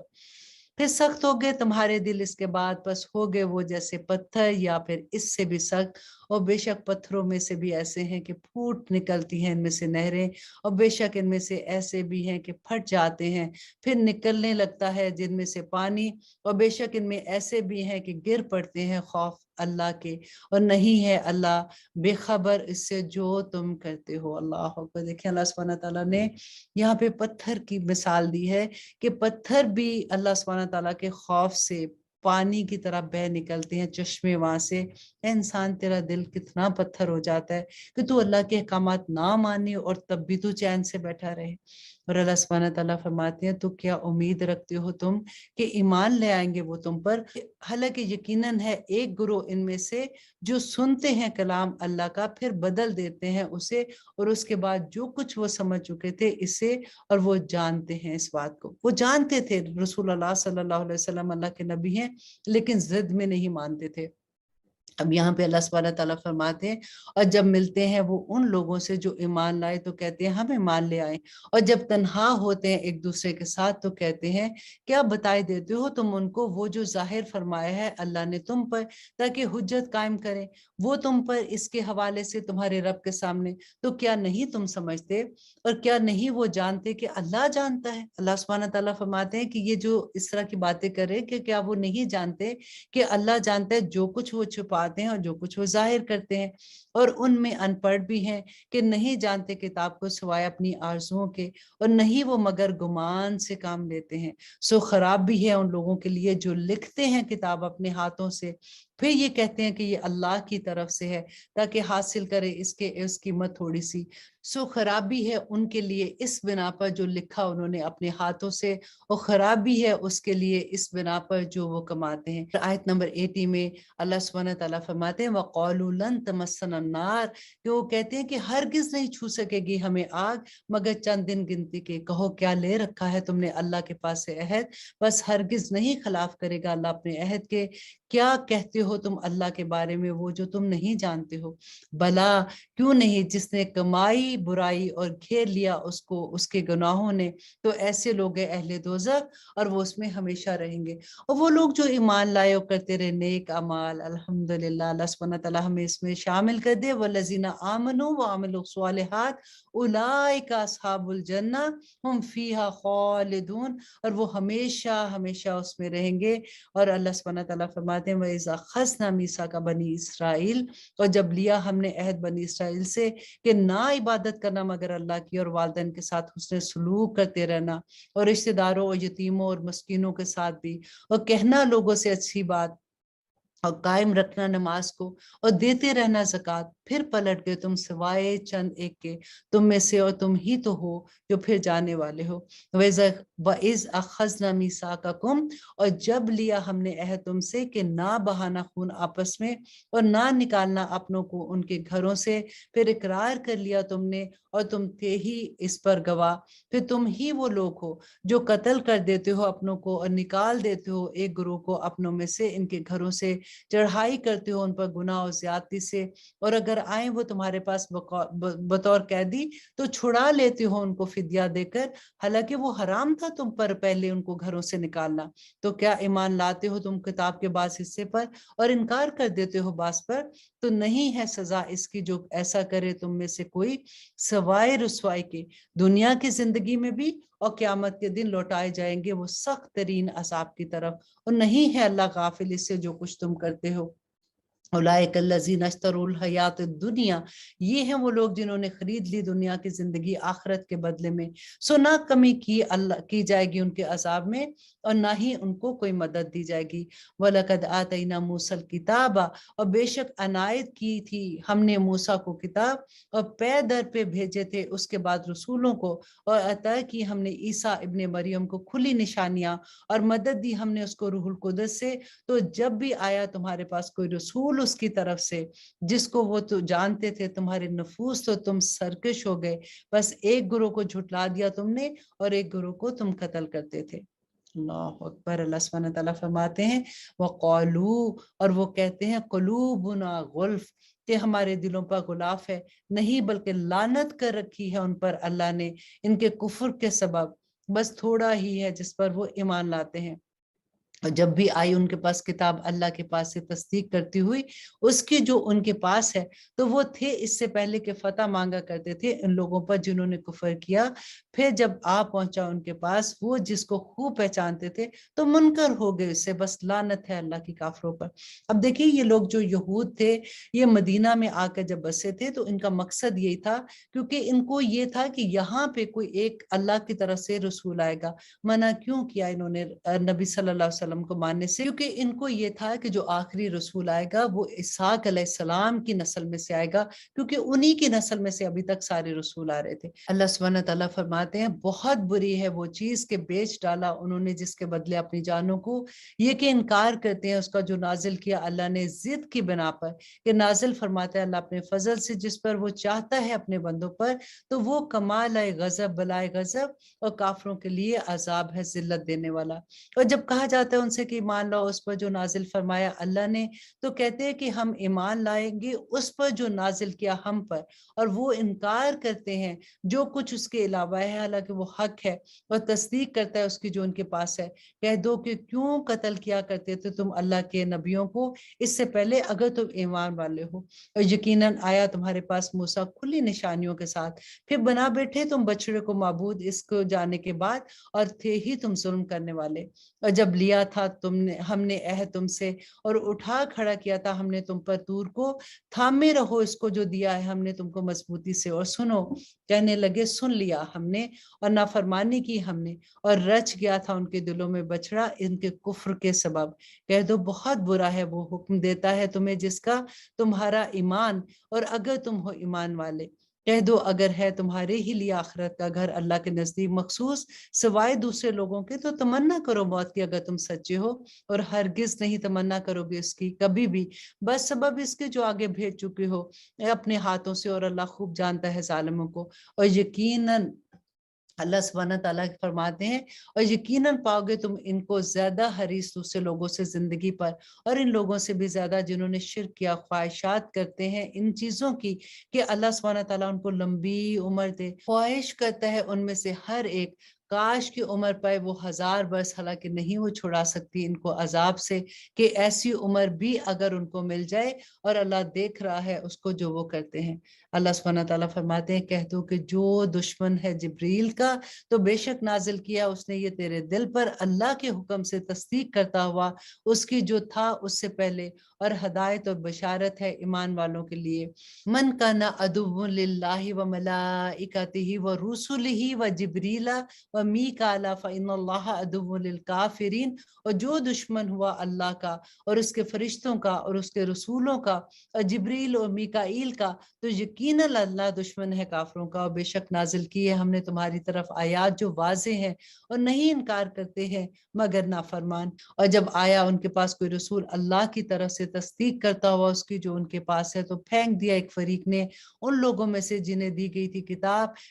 پھر سخت ہو گئے تمہارے دل اس کے بعد، بس ہو گئے وہ جیسے پتھر یا پھر اس سے بھی سخت، اور بے شک پتھروں میں سے بھی ایسے ہیں کہ پھوٹ نکلتی ہیں ان میں سے نہریں، اور بے شک ان میں سے ایسے بھی ہیں کہ پھٹ جاتے ہیں پھر نکلنے لگتا ہے جن میں سے پانی، اور بے شک ان میں ایسے بھی ہیں کہ گر پڑتے ہیں خوف اللہ کے، اور نہیں ہے اللہ بے خبر اس سے جو تم کرتے ہو۔ اللہ اکبر۔ دیکھیں اللہ سبحانہ تعالیٰ نے یہاں پہ پتھر کی مثال دی ہے کہ پتھر بھی اللہ سبحانہ تعالیٰ کے خوف سے پانی کی طرح بہ نکلتے ہیں، چشمے وہاں سے۔ اے انسان تیرا دل کتنا پتھر ہو جاتا ہے کہ تو اللہ کے احکامات نہ مانے اور تب بھی تو چین سے بیٹھا رہے۔ اور اللہ سبحانہ تعالیٰ فرماتے ہیں تو کیا امید رکھتے ہو تم کہ ایمان لے آئیں گے وہ تم پر؟ حالانکہ یقیناً ہے ایک گروہ ان میں سے جو سنتے ہیں کلام اللہ کا پھر بدل دیتے ہیں اسے، اور اس کے بعد جو کچھ وہ سمجھ چکے تھے اسے، اور وہ جانتے ہیں اس بات کو، وہ جانتے تھے رسول اللہ صلی اللہ علیہ وسلم اللہ کے نبی ہیں لیکن ضد میں نہیں مانتے تھے۔ اب یہاں پہ اللہ سبحانہ تعالیٰ فرماتے ہیں اور جب ملتے ہیں وہ ان لوگوں سے جو ایمان لائے تو کہتے ہیں ہم ایمان لے آئیں، اور جب تنہا ہوتے ہیں ایک دوسرے کے ساتھ تو کہتے ہیں کیا بتائی دیتے ہو تم ان کو وہ جو ظاہر فرمایا ہے اللہ نے تم پر تاکہ حجت قائم کریں وہ تم پر اس کے حوالے سے تمہارے رب کے سامنے، تو کیا نہیں تم سمجھتے اور کیا نہیں وہ جانتے کہ اللہ جانتا ہے؟ اللہ سبحانہ تعالیٰ فرماتے ہیں کہ یہ جو اس طرح کی باتیں کرے کہ کیا وہ نہیں جانتے کہ اللہ جانتا ہے جو کچھ وہ چھپاتے ہیں اور جو کچھ وہ ظاہر کرتے ہیں، اور ان میں ان پڑھ بھی ہیں کہ نہیں جانتے کتاب کو سوائے اپنی آرزوؤں کے، اور نہیں وہ مگر گمان سے کام لیتے ہیں، سو خراب بھی ہے ان لوگوں کے لیے جو لکھتے ہیں کتاب اپنے ہاتھوں سے پھر یہ کہتے ہیں کہ یہ اللہ کی طرف سے ہے تاکہ حاصل کرے اس کی قیمت تھوڑی سی، سو خرابی ہے ان کے لیے اس بنا پر جو لکھا انہوں نے اپنے ہاتھوں سے، اور خرابی ہے اس کے لیے اس بنا پر جو وہ کماتے ہیں۔ آیت نمبر 80 میں اللہ سبحانہ تعالیٰ فرماتے ہیں وَقَالُوا لَن تَمَسَّنَا النَّارُ، کہ وہ کہتے ہیں کہ ہرگز نہیں چھو سکے گی ہمیں آگ مگر چند دن گنتی کے۔ کہو کیا لے رکھا ہے تم نے اللہ کے پاس سے عہد، بس ہرگز نہیں خلاف کرے گا اللہ اپنے عہد کے۔ کیا کہتے ہو تم اللہ کے بارے میں وہ جو تم نہیں جانتے ہو؟ بلا کیوں نہیں، جس نے کمائی برائی اور گھیر لیا اس کو اس کے گناہوں نے، تو ایسے لوگ ہیں اہل دوزخ اور وہ اس میں ہمیشہ رہیں گے۔ اور وہ لوگ جو ایمان لائے اور کرتے رہے نیک اعمال، الحمدللہ اللہ سبحانہ تعالیٰ ہمیں اس میں شامل کر دے، والذین آمنوا وعملوا الصالحات اولئک اصحاب الجنہ ہم فیہا خالدون، اور وہ ہمیشہ ہمیشہ اس میں رہیں گے۔ اور اللہ سبحانہ تعالیٰ فرماتے ہیں وَإِذَا أَخَذْنَا مِيثَاقَ بَنِي اسرائیل، اور جب لیا ہم نے عہد بنی اسرائیل سے کہ نہ عبادت کرنا مگر اللہ کی، اور والدین کے ساتھ حسن سلوک کرتے رہنا، اور رشتہ داروں اور یتیموں اور مسکینوں کے ساتھ بھی، اور کہنا لوگوں سے اچھی بات، اور قائم رکھنا نماز کو، اور دیتے رہنا زکوٰۃ، پھر پلٹ گئے تم سوائے چند ایک کے تم میں سے، اور تم ہی تو ہو جو پھر جانے والے ہو۔ وَإِذْ أَخَذْنَا مِيثَاقَكُمْ، اور جب لیا ہم نے عہد تم سے کہ نہ بہانا خون آپس میں اور نہ نکالنا اپنوں کو ان کے گھروں سے، پھر اقرار کر لیا تم نے اور تم تھے ہی اس پر گواہ، پھر تم ہی وہ لوگ ہو جو قتل کر دیتے ہو اپنوں کو اور نکال دیتے ہو ایک گروہ کو اپنوں میں سے ان کے گھروں سے، چڑھائی کرتے ہو ان پر گناہ و زیادتی سے، اور اگر آئیں وہ تمہارے پاس بطور قیدی تو چھڑا لیتے ہو ان کو فدیہ دے کر، حالانکہ وہ حرام تھا تم پر پہلے ان کو گھروں سے نکالنا۔ تو کیا ایمان لاتے ہو تم کتاب کے بعض حصے پر اور انکار کر دیتے ہو بعض پر؟ تو نہیں ہے سزا اس کی جو ایسا کرے تم میں سے کوئی سوائے رسوائی کے، دنیا کی زندگی میں بھی اور قیامت کے دن لوٹائے جائیں گے وہ سخت ترین عذاب کی طرف، اور نہیں ہے اللہ غافل اس سے جو کچھ تم کرتے ہو۔ اولئک الذین اشتروا الحیات الدنیا، یہ ہیں وہ لوگ جنہوں نے خرید لی دنیا کی زندگی آخرت کے بدلے میں، سو نہ کمی کی جائے گی ان کے عذاب میں اور نہ ہی ان کو کوئی مدد دی جائے گی۔ وَلَقَدْ آتَيْنَا مُوسَى الْكِتَابَ، اور بے شک عنایت کی تھی ہم نے موسیٰ کو کتاب، اور پے در پہ بھیجے تھے اس کے بعد رسولوں کو، اور عطا کی ہم نے عیسیٰ ابن مریم کو کھلی نشانیاں، اور مدد دی ہم نے اس کو روح القدس سے، تو جب بھی آیا تمہارے پاس کوئی رسول اس کی طرف سے جس کو وہ تو جانتے تھے تمہارے نفوس تو تم سرکش ہو گئے، بس ایک گروہ کو جھٹلا دیا تم نے اور ایک گروہ کو تم قتل کرتے تھے۔ اللہ اکبر۔ اللہ سبحانہ تعالیٰ فرماتے ہیں وَقَالُوا، اور وہ کہتے ہیں قُلُوبُنَا غُلْف، کہ ہمارے دلوں پر غلاف ہے، نہیں بلکہ لعنت کر رکھی ہے ان پر اللہ نے ان کے کفر کے سبب، بس تھوڑا ہی ہے جس پر وہ ایمان لاتے ہیں۔ اور جب بھی آئی ان کے پاس کتاب اللہ کے پاس سے تصدیق کرتی ہوئی اس کی جو ان کے پاس ہے، تو وہ تھے اس سے پہلے کہ فتح مانگا کرتے تھے ان لوگوں پر جنہوں نے کفر کیا۔ پھر جب آ پہنچا ان کے پاس وہ جس کو خوب پہچانتے تھے تو منکر ہو گئے اس سے، بس لعنت ہے اللہ کی کافروں پر۔ اب دیکھیے یہ لوگ جو یہود تھے، یہ مدینہ میں آ کر جب بسے تھے تو ان کا مقصد یہی تھا، کیونکہ ان کو یہ تھا کہ یہاں پہ کوئی ایک اللہ کی طرف سے رسول آئے گا۔ منع کیوں کیا انہوں نے نبی صلی اللہ علیہ وسلم کو ماننے سے؟ کیونکہ ان کو یہ تھا کہ جو آخری رسول آئے گا وہ اسحاق علیہ السلام کی نسل میں سے آئے گا، کیونکہ انہی کی نسل میں سے ابھی تک سارے رسول آ رہے تھے۔ اللہ سبحانہ تعالیٰ فرماتے ہیں بہت بری ہے وہ چیز کہ بیچ ڈالا انہوں نے جس کے بدلے اپنی جانوں کو، یہ کہ انکار کرتے ہیں اس کا جو نازل کیا اللہ نے ضد کی بنا پر، کہ نازل فرماتا ہے اللہ اپنے فضل سے جس پر وہ چاہتا ہے اپنے بندوں پر، تو وہ کمال ہے غضب بلائے غضب، اور کافروں کے لیے عذاب ہے ذلت دینے والا۔ اور جب کہا جاتا ہے ان سے کہ ایمان لاؤ اس پر جو نازل فرمایا اللہ نے، تو کہتے ہیں کہ ہم ایمان لائیں گے اس پر جو نازل کیا ہم پر، اور وہ انکار کرتے ہیں جو کچھ اس کے علاوہ ہے حالانکہ وہ حق ہے، اور تصدیق کرتا ہے اس کی جو ان کے پاس ہے۔ کہہ دو کہ کیوں قتل کیا کرتے تھے تم اللہ کے نبیوں کو اس سے پہلے اگر تم ایمان والے ہو، اور یقیناً آیا تمہارے پاس موسیٰ کھلی نشانیوں کے ساتھ، پھر بنا بیٹھے تم بچڑے کو معبود اس کو جانے کے بعد، اور تھے ہی تم ظلم کرنے والے۔ اور جب لیا تھا ہم نے عہد تم سے اور اٹھا کھڑا کیا تھا ہم نے تم پر طور کو، تھامے رہو اس کو جو دیا ہے ہم نے تم کو مضبوطی سے، اور سنو، کہنے لگے سن لیا ہم نے اور نافرمانی کی ہم نے، اور رچ گیا تھا ان کے دلوں میں بچڑا ان کے کفر کے سبب۔ کہہ دو بہت برا ہے وہ حکم دیتا ہے تمہیں جس کا تمہارا ایمان، اور اگر تم ہو ایمان والے، کہہ دو اگر ہے تمہارے ہی لیے آخرت کا گھر اللہ کے نزدیک مخصوص سوائے دوسرے لوگوں کے، تو تمنا کرو موت کی اگر تم سچے ہو، اور ہرگز نہیں تمنا کرو گے اس کی کبھی بھی، بس سبب اس کے جو آگے بھیج چکے ہو اپنے ہاتھوں سے، اور اللہ خوب جانتا ہے ظالموں کو۔ اور یقیناً اللہ سبحانہ تعالیٰ فرماتے ہیں اور یقیناً پاؤ گے تم ان کو زیادہ حریص دوسرے لوگوں سے زندگی پر، اور ان لوگوں سے بھی زیادہ جنہوں نے شرک کیا، خواہشات کرتے ہیں ان چیزوں کی کہ اللہ سبحانہ تعالیٰ ان کو لمبی عمر دے۔ خواہش کرتا ہے ان میں سے ہر ایک کاش کی عمر پائے وہ 1000 برس، حالانکہ نہیں وہ چھڑا سکتی ان کو عذاب سے، کہ ایسی عمر بھی اگر ان کو مل جائے، اور اللہ دیکھ رہا ہے اس کو جو وہ کرتے ہیں۔ اللہ سبحانہ تعالیٰ فرماتے ہیں کہہ دو کہ جو دشمن ہے جبریل کا، تو بے شک نازل کیا اس نے یہ تیرے دل پر اللہ کے حکم سے تصدیق کرتا ہوا اس کی جو تھا اس سے پہلے، اور ہدایت اور بشارت ہے ایمان والوں کے لیے۔ من کان عدو للہ و ملائکتہ و رسلہ و جبریل و میکال فإن اللہ عدو للکافرین، اور جو دشمن ہوا اللہ کا اور اس کے فرشتوں کا اور اس کے رسولوں کا اور جبریل اور میکائیل کا، تو یقیناً اللہ دشمن ہے کافروں کا۔ اور بے شک نازل کی ہے ہم نے تمہاری طرف آیات جو واضح ہیں، اور نہیں انکار کرتے ہیں مگر نافرمان۔ اور جب آیا ان کے پاس کوئی رسول اللہ کی طرف سے تصدیق کرتا ہوا اس کی جو ان کے پاس ہے، تو پھینک دیا ایک فریق نے ان لوگوں میں سے جنہیں دی گئی تھی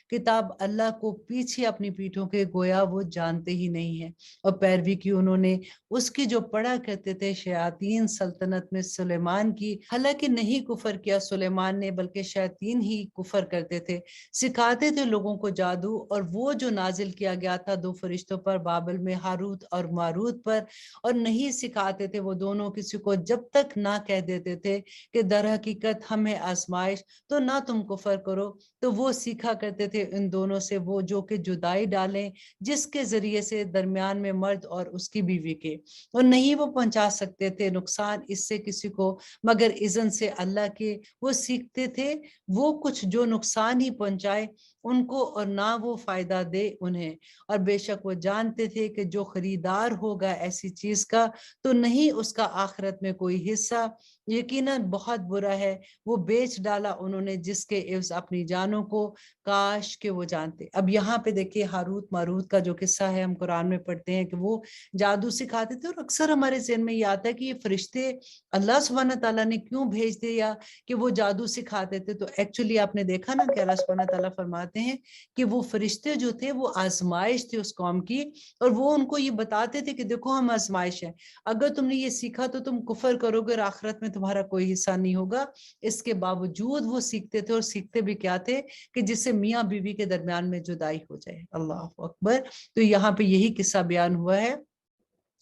کتاب اللہ کو پیچھے اپنی پیٹھوں کے، گویا وہ جانتے ہی نہیں ہیں، اور پیروی کی انہوں نے اس کی جو پڑھا کرتے تھے شیاطین سلطنت میں سلیمان کی، حالانکہ نہیں کفر کیا سلیمان نے بلکہ شیاطین ہی کفر کرتے تھے، سکھاتے تھے لوگوں کو جادو، اور وہ جو نازل کیا گیا تھا 2 فرشتوں پر بابل میں، ہاروت اور ماروت پر، اور نہیں سکھاتے تھے وہ دونوں کسی کو جب تک نہ کہہ دیتے تھے کہ در حقیقت ہمیں آزمائش تو نہ تم کفر کرو، تو وہ سیکھا کرتے تھے ان دونوں سے وہ جو کہ جدائی ڈالیں جس کے ذریعے سے درمیان میں مرد اور اس کی بیوی کے، اور نہیں وہ پہنچا سکتے تھے نقصان اس سے کسی کو مگر اذن سے اللہ کے۔ وہ سیکھتے تھے وہ کچھ جو نقصان ہی پہنچائے ان کو اور نہ وہ فائدہ دے انہیں، اور بے شک وہ جانتے تھے کہ جو خریدار ہوگا ایسی چیز کا تو نہیں اس کا آخرت میں کوئی حصہ، یقیناً بہت برا ہے وہ بیچ ڈالا انہوں نے جس کے عوض اپنی جانوں کو، کاش کہ وہ جانتے۔ اب یہاں پہ دیکھیے ہاروت ماروت کا جو قصہ ہے ہم قرآن میں پڑھتے ہیں کہ وہ جادو سکھاتے تھے، اور اکثر ہمارے ذہن میں یہ آتا ہے کہ یہ فرشتے اللہ سبحانہ تعالیٰ نے کیوں بھیج دیا کہ وہ جادو سکھاتے تھے؟ تو ایکچولی آپ نے دیکھا نا کہ اللہ سبحانہ تعالیٰ فرماتے ہیں کہ وہ فرشتے جو تھے وہ آزمائش تھے اس قوم کی، اور وہ ان کو یہ بتاتے تھے کہ دیکھو ہم آزمائش ہیں، اگر تم نے یہ سیکھا تو تم کفر کرو گے اور آخرت میں تمہارا کوئی حصہ نہیں ہوگا۔ اس کے باوجود وہ سیکھتے تھے، اور سیکھتے بھی کیا تھے کہ جس سے میاں بیوی کے درمیان میں جدائی ہو جائے۔ اللہ اکبر۔ تو یہاں پہ یہی قصہ بیان ہوا ہے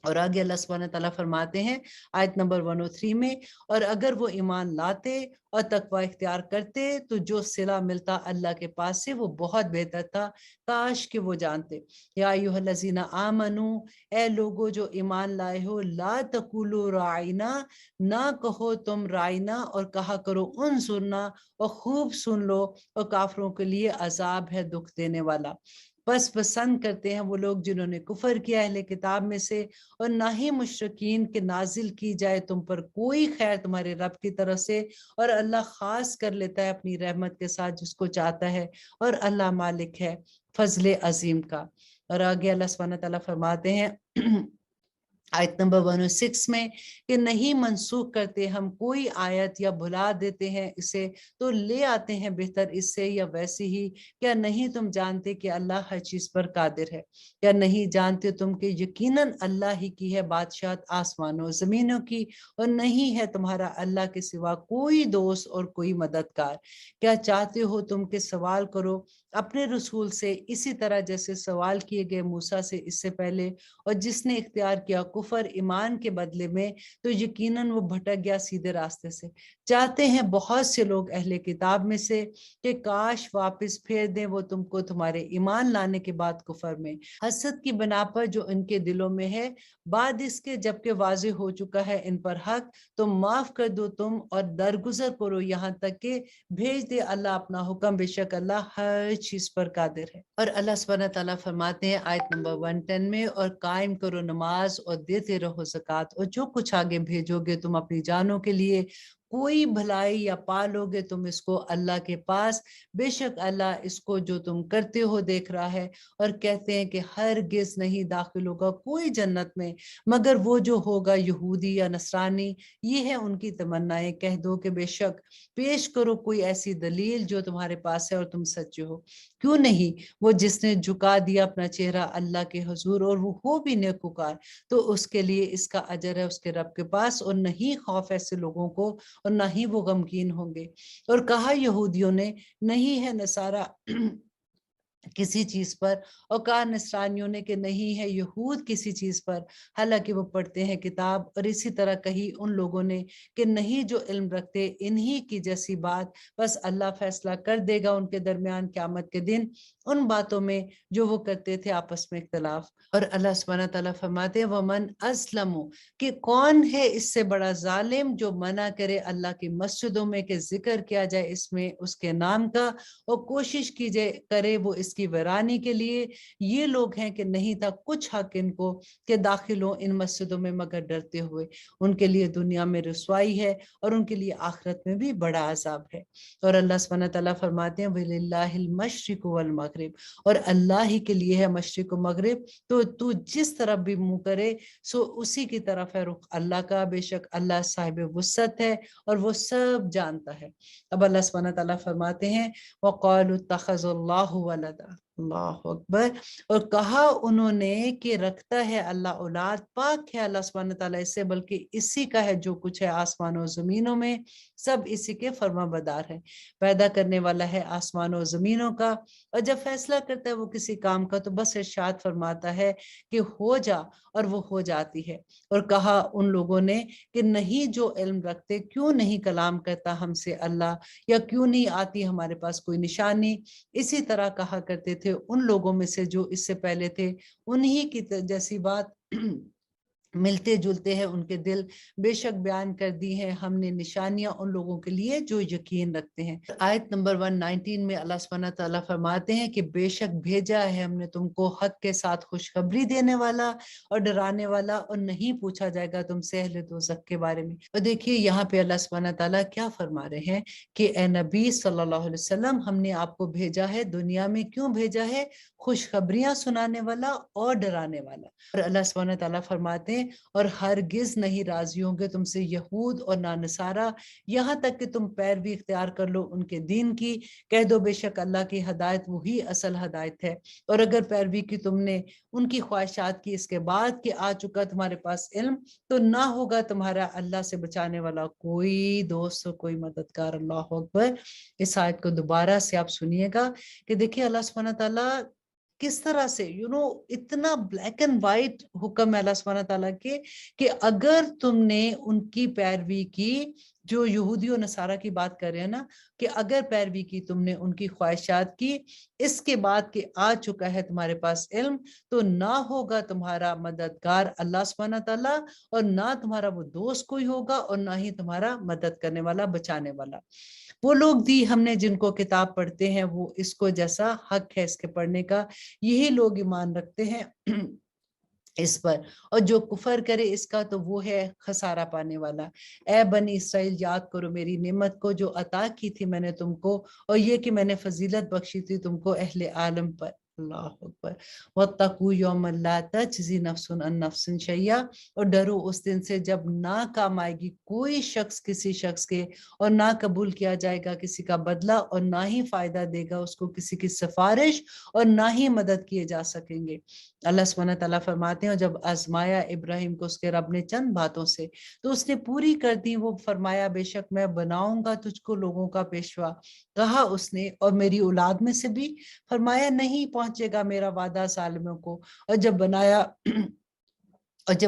اور آگے اللہ سبحانہ تعالیٰ فرماتے ہیں آیت نمبر 103 میں، اور اگر وہ ایمان لاتے اور تقوی اختیار کرتے تو جو صلہ ملتا اللہ کے پاس سے وہ بہت بہتر تھا، کاش کہ وہ جانتے۔ یا ایھا الذین آمنو، اے لوگو جو ایمان لائے ہو، لا تقولوا رائنا، نہ کہو تم رائنا اور کہا کرو انظرنا، اور خوب سن لو، اور کافروں کے لیے عذاب ہے دکھ دینے والا۔ بس پسند کرتے ہیں وہ لوگ جنہوں نے کفر کیا اہل کتاب میں سے، اور نہ ہی مشرکین کے نازل کی جائے تم پر کوئی خیر تمہارے رب کی طرف سے، اور اللہ خاص کر لیتا ہے اپنی رحمت کے ساتھ جس کو چاہتا ہے، اور اللہ مالک ہے فضل عظیم کا۔ اور آگے اللہ سبحانہ تعالیٰ فرماتے ہیں آیت نمبر 106 میں کہ نہیں منسوخ کرتے ہم کوئی آیت یا بھلا دیتے ہیں اسے تو لے آتے ہیں بہتر اس سے یا ویسی ہی، کیا نہیں تم جانتے کہ اللہ ہر چیز پر قادر ہے؟ کیا نہیں جانتے تم کہ یقیناً اللہ ہی کی ہے بادشاہت آسمانوں زمینوں کی، اور نہیں ہے تمہارا اللہ کے سوا کوئی دوست اور کوئی مددگار؟ کیا چاہتے ہو تم کہ سوال کرو اپنے رسول سے اسی طرح جیسے سوال کیے گئے موسیٰ سے اس سے پہلے، اور جس نے اختیار کیا کفر ایمان کے بدلے میں تو یقیناً وہ بھٹک گیا سیدھے راستے سے۔ چاہتے ہیں بہت سے لوگ اہل کتاب میں سے کہ کاش واپس پھیر دیں وہ تم کو تمہارے ایمان لانے کے بعد کفر میں، حسد کی بنا پر جو ان کے دلوں میں ہے، بعد اس کے جبکہ واضح ہو چکا ہے ان پر حق، تو معاف کر دو تم اور درگزر کرو یہاں تک کہ بھیج دے اللہ اپنا حکم، بے شک اللہ ہر چیز پر قادر ہے۔ اور اللہ سبحانہ تعالیٰ فرماتے ہیں آیت نمبر 110 میں، اور قائم کرو نماز اور دیتے رہو زکوٰۃ، اور جو کچھ آگے بھیجو گے تم اپنی جانوں کے لیے کوئی بھلائی یا پالو گے تم اس کو اللہ کے پاس، بے شک اللہ اس کو جو تم کرتے ہو دیکھ رہا ہے۔ اور کہتے ہیں کہ ہرگز نہیں داخل ہوگا کوئی جنت میں مگر وہ جو ہوگا یہودی یا نصرانی، یہ ہے ان کی تمنائیں، کہہ دو کہ بے شک پیش کرو کوئی ایسی دلیل جو تمہارے پاس ہے اور تم سچے ہو۔ کیوں نہیں وہ جس نے جھکا دیا اپنا چہرہ اللہ کے حضور اور وہ ہو بھی نیکوکار، تو اس کے لیے اس کا اجر ہے اس کے رب کے پاس، اور نہیں خوف ایسے لوگوں کو اور نہ ہی وہ غمگین ہوں گے۔ اور کہا یہودیوں نے نہیں ہے نصارہ کسی چیز پر، اور کہا نصرانیوں نے کہ نہیں ہے یہود کسی چیز پر، حالانکہ وہ پڑھتے ہیں کتاب۔ اور اسی طرح کہی ان لوگوں نے کہ نہیں جو علم رکھتے انہی کی جیسی بات، بس اللہ فیصلہ کر دے گا ان کے درمیان قیامت کے دن ان باتوں میں جو وہ کرتے تھے آپس میں اختلاف۔ اور اللہ سبحانہ تعالیٰ فرماتے ہیں وَمَنْ أَظْلَمُ، کہ کون ہے اس سے بڑا ظالم جو منع کرے اللہ کی مسجدوں میں کہ ذکر کیا جائے اس میں اس کے نام کا، اور کوشش کی جائے کرے وہ اس کی ویرانی کے لیے۔ یہ لوگ ہیں کہ نہیں تھا کچھ حق ان کو کہ داخل ہوں ان مسجدوں میں مگر ڈرتے ہوئے، ان کے لیے دنیا میں رسوائی ہے اور ان کے لیے آخرت میں بھی بڑا عذاب ہے۔ اور اللہ سبحانہ تعالیٰ فرماتے ہیں وَلِلَّهِ الْمَشْرِقُ وَالْمَغْرِبُ، اور اللہ ہی کے لیے ہے مشرق و مغرب، تو جس طرف بھی منہ کرے سو اسی کی طرف ہے رخ اللہ کا، بے شک اللہ صاحب وسعت ہے اور وہ سب جانتا ہے۔ اب اللہ سبحانہ تعالیٰ فرماتے ہیں وَقَالُوا اتَّخَذَ اللَّهُ وَلَدًا، اللہ اکبر، اور کہا انہوں نے کہ رکھتا ہے اللہ اولاد، پاک ہے اللہ سبحانہ تعالیٰ اس سے، بلکہ اسی کا ہے جو کچھ ہے آسمانوں و زمینوں میں، سب اسی کے فرما بردار ہے۔ پیدا کرنے والا ہے آسمانوں و زمینوں کا، اور جب فیصلہ کرتا ہے وہ کسی کام کا تو بس ارشاد فرماتا ہے کہ ہو جا اور وہ ہو جاتی ہے۔ اور کہا ان لوگوں نے کہ نہیں جو علم رکھتے کیوں نہیں کلام کرتا ہم سے اللہ، یا کیوں نہیں آتی ہمارے پاس کوئی نشانی؟ اسی طرح کہا کرتے تھے ان لوگوں میں سے جو اس سے پہلے تھے، انہی کی جیسی بات ملتے جلتے ہیں ان کے دل، بے شک بیان کر دی ہیں ہم نے نشانیاں ان لوگوں کے لیے جو یقین رکھتے ہیں۔ آیت نمبر 119 میں اللہ سبحانہ تعالیٰ فرماتے ہیں کہ بے شک بھیجا ہے ہم نے تم کو حق کے ساتھ خوشخبری دینے والا اور ڈرانے والا، اور نہیں پوچھا جائے گا تم سے اہل دوزخ کے بارے میں۔ اور دیکھیے یہاں پہ اللہ سبحانہ تعالیٰ کیا فرما رہے ہیں کہ اے نبی صلی اللہ علیہ وسلم، ہم نے آپ کو بھیجا ہے دنیا میں، کیوں بھیجا ہے؟ خوشخبریاں سنانے والا اور ڈرانے والا۔ اور اللہ سبحانہ تعالیٰ فرماتے ہیں اور ہرگز نہیں راضی ہوں گے تم سے یہود اور نہ نصارہ، یہاں تک کہ تم پیروی اختیار کر لو ان کے دین کی، کہہ دو بے شک اللہ کی ہدایت وہی اصل ہدایت ہے۔ اور اگر پیروی کی تم نے ان کی خواہشات کی اس کے بعد کہ آ چکا تمہارے پاس علم، تو نہ ہوگا تمہارا اللہ سے بچانے والا کوئی دوست اور کوئی مددگار۔ اللہ اکبر۔ اس آیت کو دوبارہ سے آپ سنیے گا کہ دیکھیے اللہ سبحانہ تعالیٰ کس طرح سے اتنا بلیک اینڈ وائٹ حکم ہے اللہ سبحانہ تعالیٰ کے کہ اگر تم نے ان کی پیروی کی، جو یہودی و نصارہ کی بات کر رہے ہیں نا، کہ اگر پیروی کی تم نے ان کی خواہشات کی، اس کے بعد کہ آ چکا ہے تمہارے پاس علم، تو نہ ہوگا تمہارا مددگار اللہ سبحانہ تعالیٰ، اور نہ تمہارا وہ دوست کوئی ہوگا، اور نہ ہی تمہارا مدد کرنے والا، بچانے والا۔ وہ لوگ دی ہم نے جن کو کتاب پڑھتے ہیں، وہ اس کو جیسا حق ہے اس کے پڑھنے کا، یہی لوگ ایمان رکھتے ہیں اس پر، اور جو کفر کرے اس کا تو وہ ہے خسارہ پانے والا۔ اے بنی اسرائیل، یاد کرو میری نعمت کو جو عطا کی تھی میں نے تم کو، اور یہ کہ میں نے فضیلت بخشی تھی تم کو اہل عالم پر۔ اللہ اکبر۔ وَاتَّقُوا يَوْمًا لَا تَجْزِي نَفْسٌ عَن نَفْسٍ شَيْئًا، اور ڈرو اس دن سے جب نہ کام آئے گی کوئی شخص کسی شخص کے، اور نہ قبول کیا جائے گا کسی کا بدلہ، اور نہ ہی فائدہ دے گا اس کو کسی کی سفارش، اور نہ ہی مدد کیے جا سکیں گے۔ اللہ سبحانہ تعالیٰ فرماتے ہیں، اور جب آزمایا ابراہیم کو اس کے رب نے چند باتوں سے، تو اس نے پوری کر دی۔ وہ فرمایا بے شک میں بناؤں گا تجھ کو لوگوں کا پیشوا، کہا اس نے، اور میری اولاد میں سے بھی؟ فرمایا نہیں پہنچے گا میرا وعدہ ظالموں کو۔ اور جب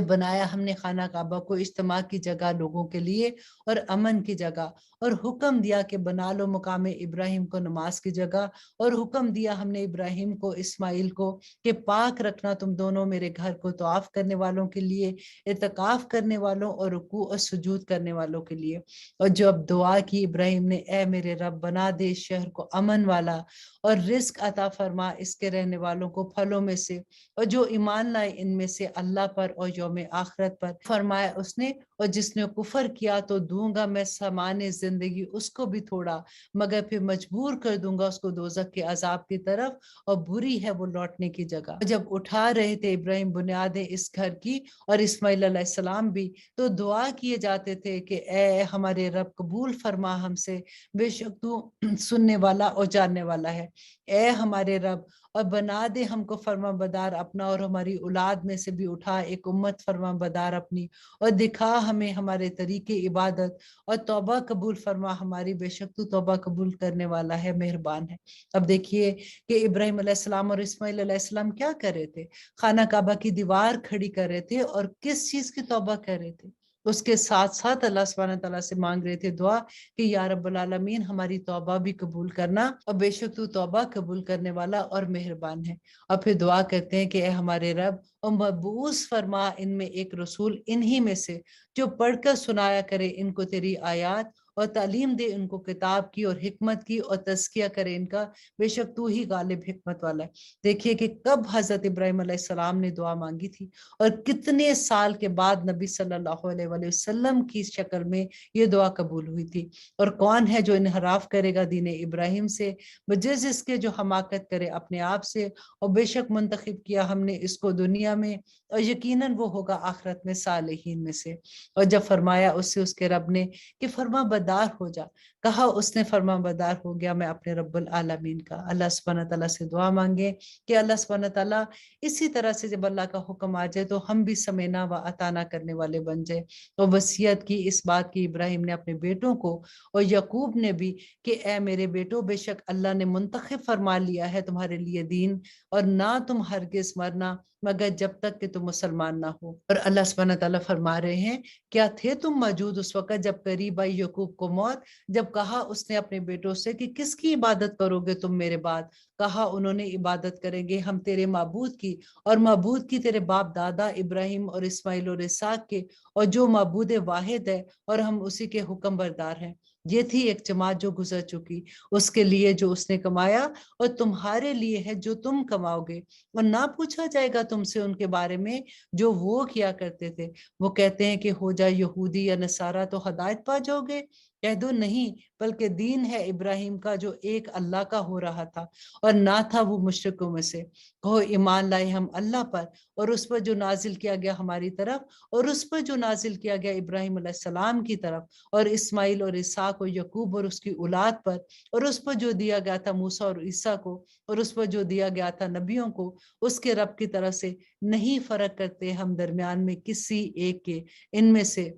بنایا ہم نے خانہ کعبہ کو اجتماع کی جگہ لوگوں کے لیے اور امن کی جگہ، اور حکم دیا کہ بنا لو مقام ابراہیم کو نماز کی جگہ، اور حکم دیا ہم نے ابراہیم کو اسماعیل کو کہ پاک رکھنا تم دونوں میرے گھر کو طواف کرنے والوں کے لیے، اعتکاف کرنے والوں اور رکوع اور سجود کرنے والوں کے لیے۔ اور جب دعا کی ابراہیم نے، اے میرے رب بنا دے اس شہر کو امن والا، اور رزق عطا فرما اس کے رہنے والوں کو پھلوں میں سے، اور جو ایمان لائے ان میں سے اللہ پر اور یوم آخرت پر۔ فرمایا اس نے، اور جس نے کفر کیا تو دوں گا میں سامان زندگی اس کو بھی تھوڑا، مگر پھر مجبور کر دوں گا اس کو دوزخ کے عذاب کی طرف، اور بری ہے وہ لوٹنے کی جگہ۔ جب اٹھا رہے تھے ابراہیم بنیادیں اس گھر کی، اور اسماعیل علیہ السلام بھی، تو دعا کیے جاتے تھے کہ اے ہمارے رب قبول فرما ہم سے، بے شک تو سننے والا اور جاننے والا ہے۔ اے ہمارے رب، اور بنا دے ہم کو فرما بدار اپنا، اور ہماری اولاد میں سے بھی اٹھا ایک امت فرما بدار اپنی، اور دکھا ہمیں ہمارے طریقے عبادت، اور توبہ قبول فرما ہماری، بے شک تو توبہ قبول کرنے والا ہے، مہربان ہے۔ اب دیکھیے کہ ابراہیم علیہ السلام اور اسماعیل علیہ السلام کیا کر رہے تھے؟ خانہ کعبہ کی دیوار کھڑی کر رہے تھے، اور کس چیز کی توبہ کر رہے تھے؟ اس کے ساتھ ساتھ اللہ سبحانہ تعالیٰ سے مانگ رہے تھے دعا کہ یا رب العالمین ہماری توبہ بھی قبول کرنا، اور بے شک تو توبہ قبول کرنے والا اور مہربان ہے۔ اور پھر دعا کرتے ہیں کہ اے ہمارے رب، اور مبعوث فرما ان میں ایک رسول انہی میں سے جو پڑھ کر سنایا کرے ان کو تیری آیات، اور تعلیم دے ان کو کتاب کی اور حکمت کی، اور تزکیہ کرے ان کا، بے شک تو ہی غالب حکمت والا ہے۔ دیکھیے کہ کب حضرت ابراہیم علیہ السلام نے دعا مانگی تھی، اور کتنے سال کے بعد نبی صلی اللہ علیہ وآلہ وسلم کی شکل میں یہ دعا قبول ہوئی تھی۔ اور کون ہے جو انحراف کرے گا دین ابراہیم سے، بجز اس کے جو حماقت کرے اپنے آپ سے، اور بے شک منتخب کیا ہم نے اس کو دنیا میں، اور یقیناً وہ ہوگا آخرت میں صالحین میں سے۔ اور جب فرمایا اس سے اس کے رب نے کہ فرما بردار ہو جا، کہا اس نے فرما بردار ہو گیا میں اپنے رب العالمین کا۔ اللہ سبحانہ تعالیٰ سے دعا مانگے کہ اللہ سبحانہ تعالیٰ اسی طرح سے جب اللہ کا حکم آ جائے تو ہم بھی سمینا و عطانا کرنے والے بن جائے۔ اور وصیت کی اس بات کی ابراہیم نے اپنے بیٹوں کو، اور یعقوب نے بھی، کہ اے میرے بیٹو، بے شک اللہ نے منتخب فرما لیا ہے تمہارے لیے دین، اور نہ تم ہرگز مرنا مگر جب تک کہ تم مسلمان نہ ہو۔ اور اللہ سبحانہ تعالیٰ فرما رہے ہیں، کیا تھے تم موجود اس وقت جب قریب آئی یعقوب کو موت، جب کہا اس نے اپنے بیٹوں سے کہ کس کی عبادت کرو گے تم میرے بعد؟ کہا انہوں نے عبادت کریں گے ہم تیرے معبود کی، اور معبود کی تیرے باپ دادا ابراہیم اور اسماعیل اور اسحاق کے، اور جو معبود واحد ہے اور ہم اسی کے حکم بردار ہیں۔ یہ تھی ایک جماعت جو گزر چکی، اس کے لیے جو اس نے کمایا، اور تمہارے لیے ہے جو تم کماؤ گے، اور نہ پوچھا جائے گا تم سے ان کے بارے میں جو وہ کیا کرتے تھے۔ وہ کہتے ہیں کہ ہو جائے یہودی یا نصارہ تو ہدایت پا جاؤ گے، کہہ دو نہیں، بلکہ دین ہے ابراہیم کا جو ایک اللہ کا ہو رہا تھا، اور نہ تھا وہ مشرکوں میں سے۔ کہو ایمان لائے ہم اللہ پر، اور اس پر جو نازل کیا گیا ہماری طرف، اور اس پر جو نازل کیا گیا ابراہیم علیہ السلام کی طرف، اور اسماعیل اور اسحاق اور یعقوب اور اس کی اولاد پر، اور اس پر جو دیا گیا تھا موسیٰ اور عیسیٰ کو، اور اس پر جو دیا گیا تھا نبیوں کو اس کے رب کی طرف سے، نہیں فرق کرتے ہم درمیان میں کسی ایک کے، ان میں سے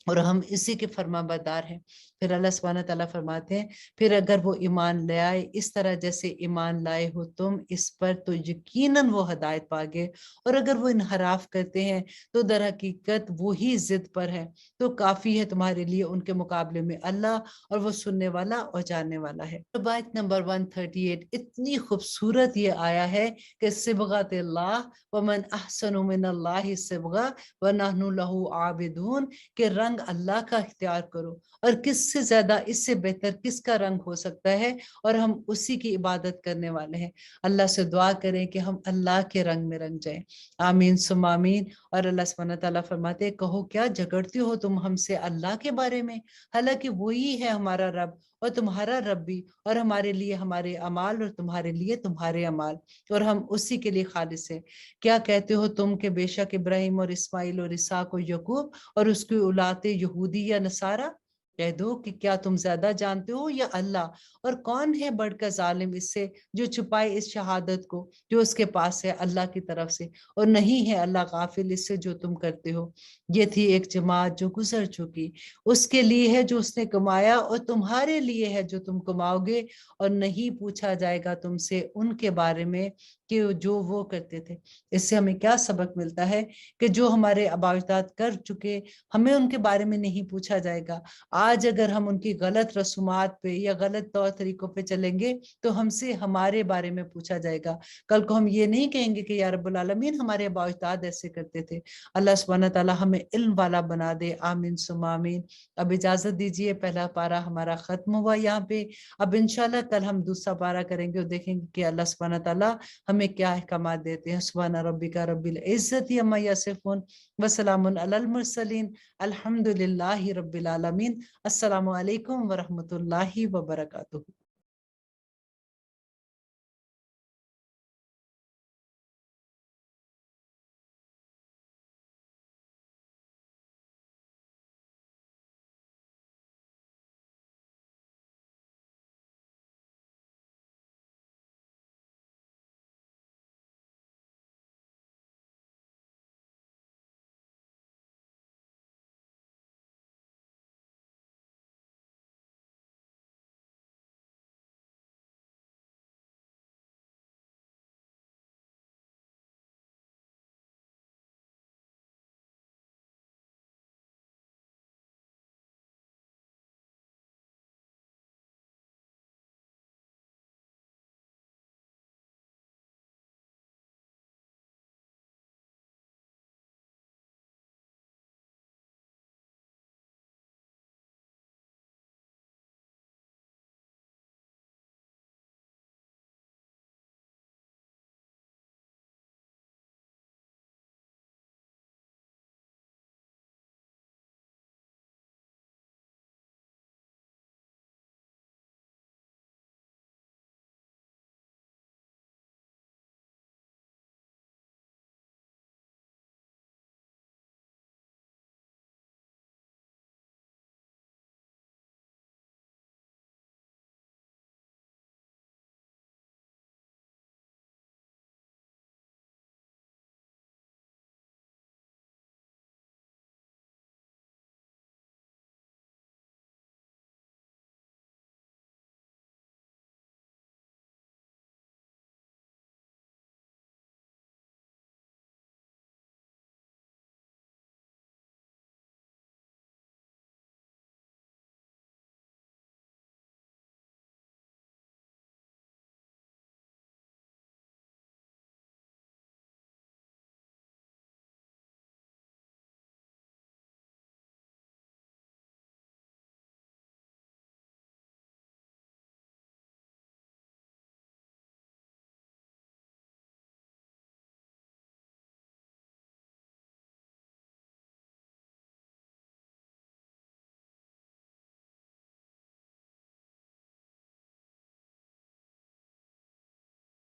اور ہم اسی کے فرما بردار ہیں۔ پھر اللہ سبحانہ تعالیٰ فرماتے ہیں پھر اگر وہ ایمان لے آئے اس طرح جیسے ایمان لائے ہو تم اس پر تو یقیناً وہ ہدایت پاگے، اور اگر وہ انحراف کرتے ہیں تو در حقیقت وہی ضد پر ہے، تو کافی ہے تمہارے لیے ان کے مقابلے میں اللہ، اور وہ سننے والا اور جاننے والا ہے۔ روایت نمبر 138 اتنی خوبصورت یہ آیا ہے کہ صبغۃ اللہ ومن احسن من اللہ صبغہ ونحن لہ عابدون، کہ رنگ اللہ کا اختیار کرو، اور کس سے زیادہ اس سے بہتر کس کا رنگ ہو سکتا ہے، اور ہم اسی کی عبادت کرنے والے ہیں۔ اللہ سے دعا کریں کہ ہم اللہ کے رنگ میں رنگ جائیں، آمین ثم آمین۔ اور اللہ سبحانہ تعالیٰ فرماتے کہو کیا جھگڑتے ہو تم ہم سے اللہ کے بارے میں، حالانکہ وہی ہے ہمارا رب اور تمہارا رب بھی، اور ہمارے لیے ہمارے اعمال اور تمہارے لیے تمہارے اعمال، اور ہم اسی کے لیے خالص ہیں۔ کیا کہتے ہو تم کہ بے شک ابراہیم اور اسماعیل اور اسحاق اور یعقوب اور اس کی اولاد یہودی یا نصارہ، کہہ دو کہ کیا تم زیادہ جانتے ہو یا اللہ، اور کون ہے بڑھ کر ظالم اس سے جو چھپائے اس شہادت کو جو اس کے پاس ہے اللہ کی طرف سے، اور نہیں ہے اللہ غافل اس سے جو تم کرتے ہو۔ یہ تھی ایک جماعت جو گزر چکی، اس کے لیے ہے جو اس نے کمایا اور تمہارے لیے ہے جو تم کماؤ گے، اور نہیں پوچھا جائے گا تم سے ان کے بارے میں کہ جو وہ کرتے تھے۔ اس سے ہمیں کیا سبق ملتا ہے کہ جو ہمارے آباء و اجداد کر چکے ہمیں ان کے بارے میں نہیں پوچھا جائے گا۔ آج اگر ہم ان کی غلط رسومات پہ یا غلط طور طریقوں پہ چلیں گے تو ہم سے ہمارے بارے میں پوچھا جائے گا۔ کل کو ہم یہ نہیں کہیں گے کہ یا رب العالمین ہمارے آباء و اجداد ایسے کرتے تھے۔ اللہ سبحانہ تعالیٰ ہمیں علم والا بنا دے، آمین ثم آمین۔ اب اجازت دیجئے، پہلا پارہ ہمارا ختم ہوا یہاں پہ، اب انشاءاللہ کل ہم دوسرا پارہ کریں گے اور دیکھیں گے کہ اللہ سبحانہ تعالیٰ ہمیں کیا احکامات دیتے ہیں۔ سبحان ربک رب العزت عما یصفون وسلام علی المرسلین الحمد للہ رب العالمین۔ السلام علیکم ورحمۃ اللہ وبرکاتہ۔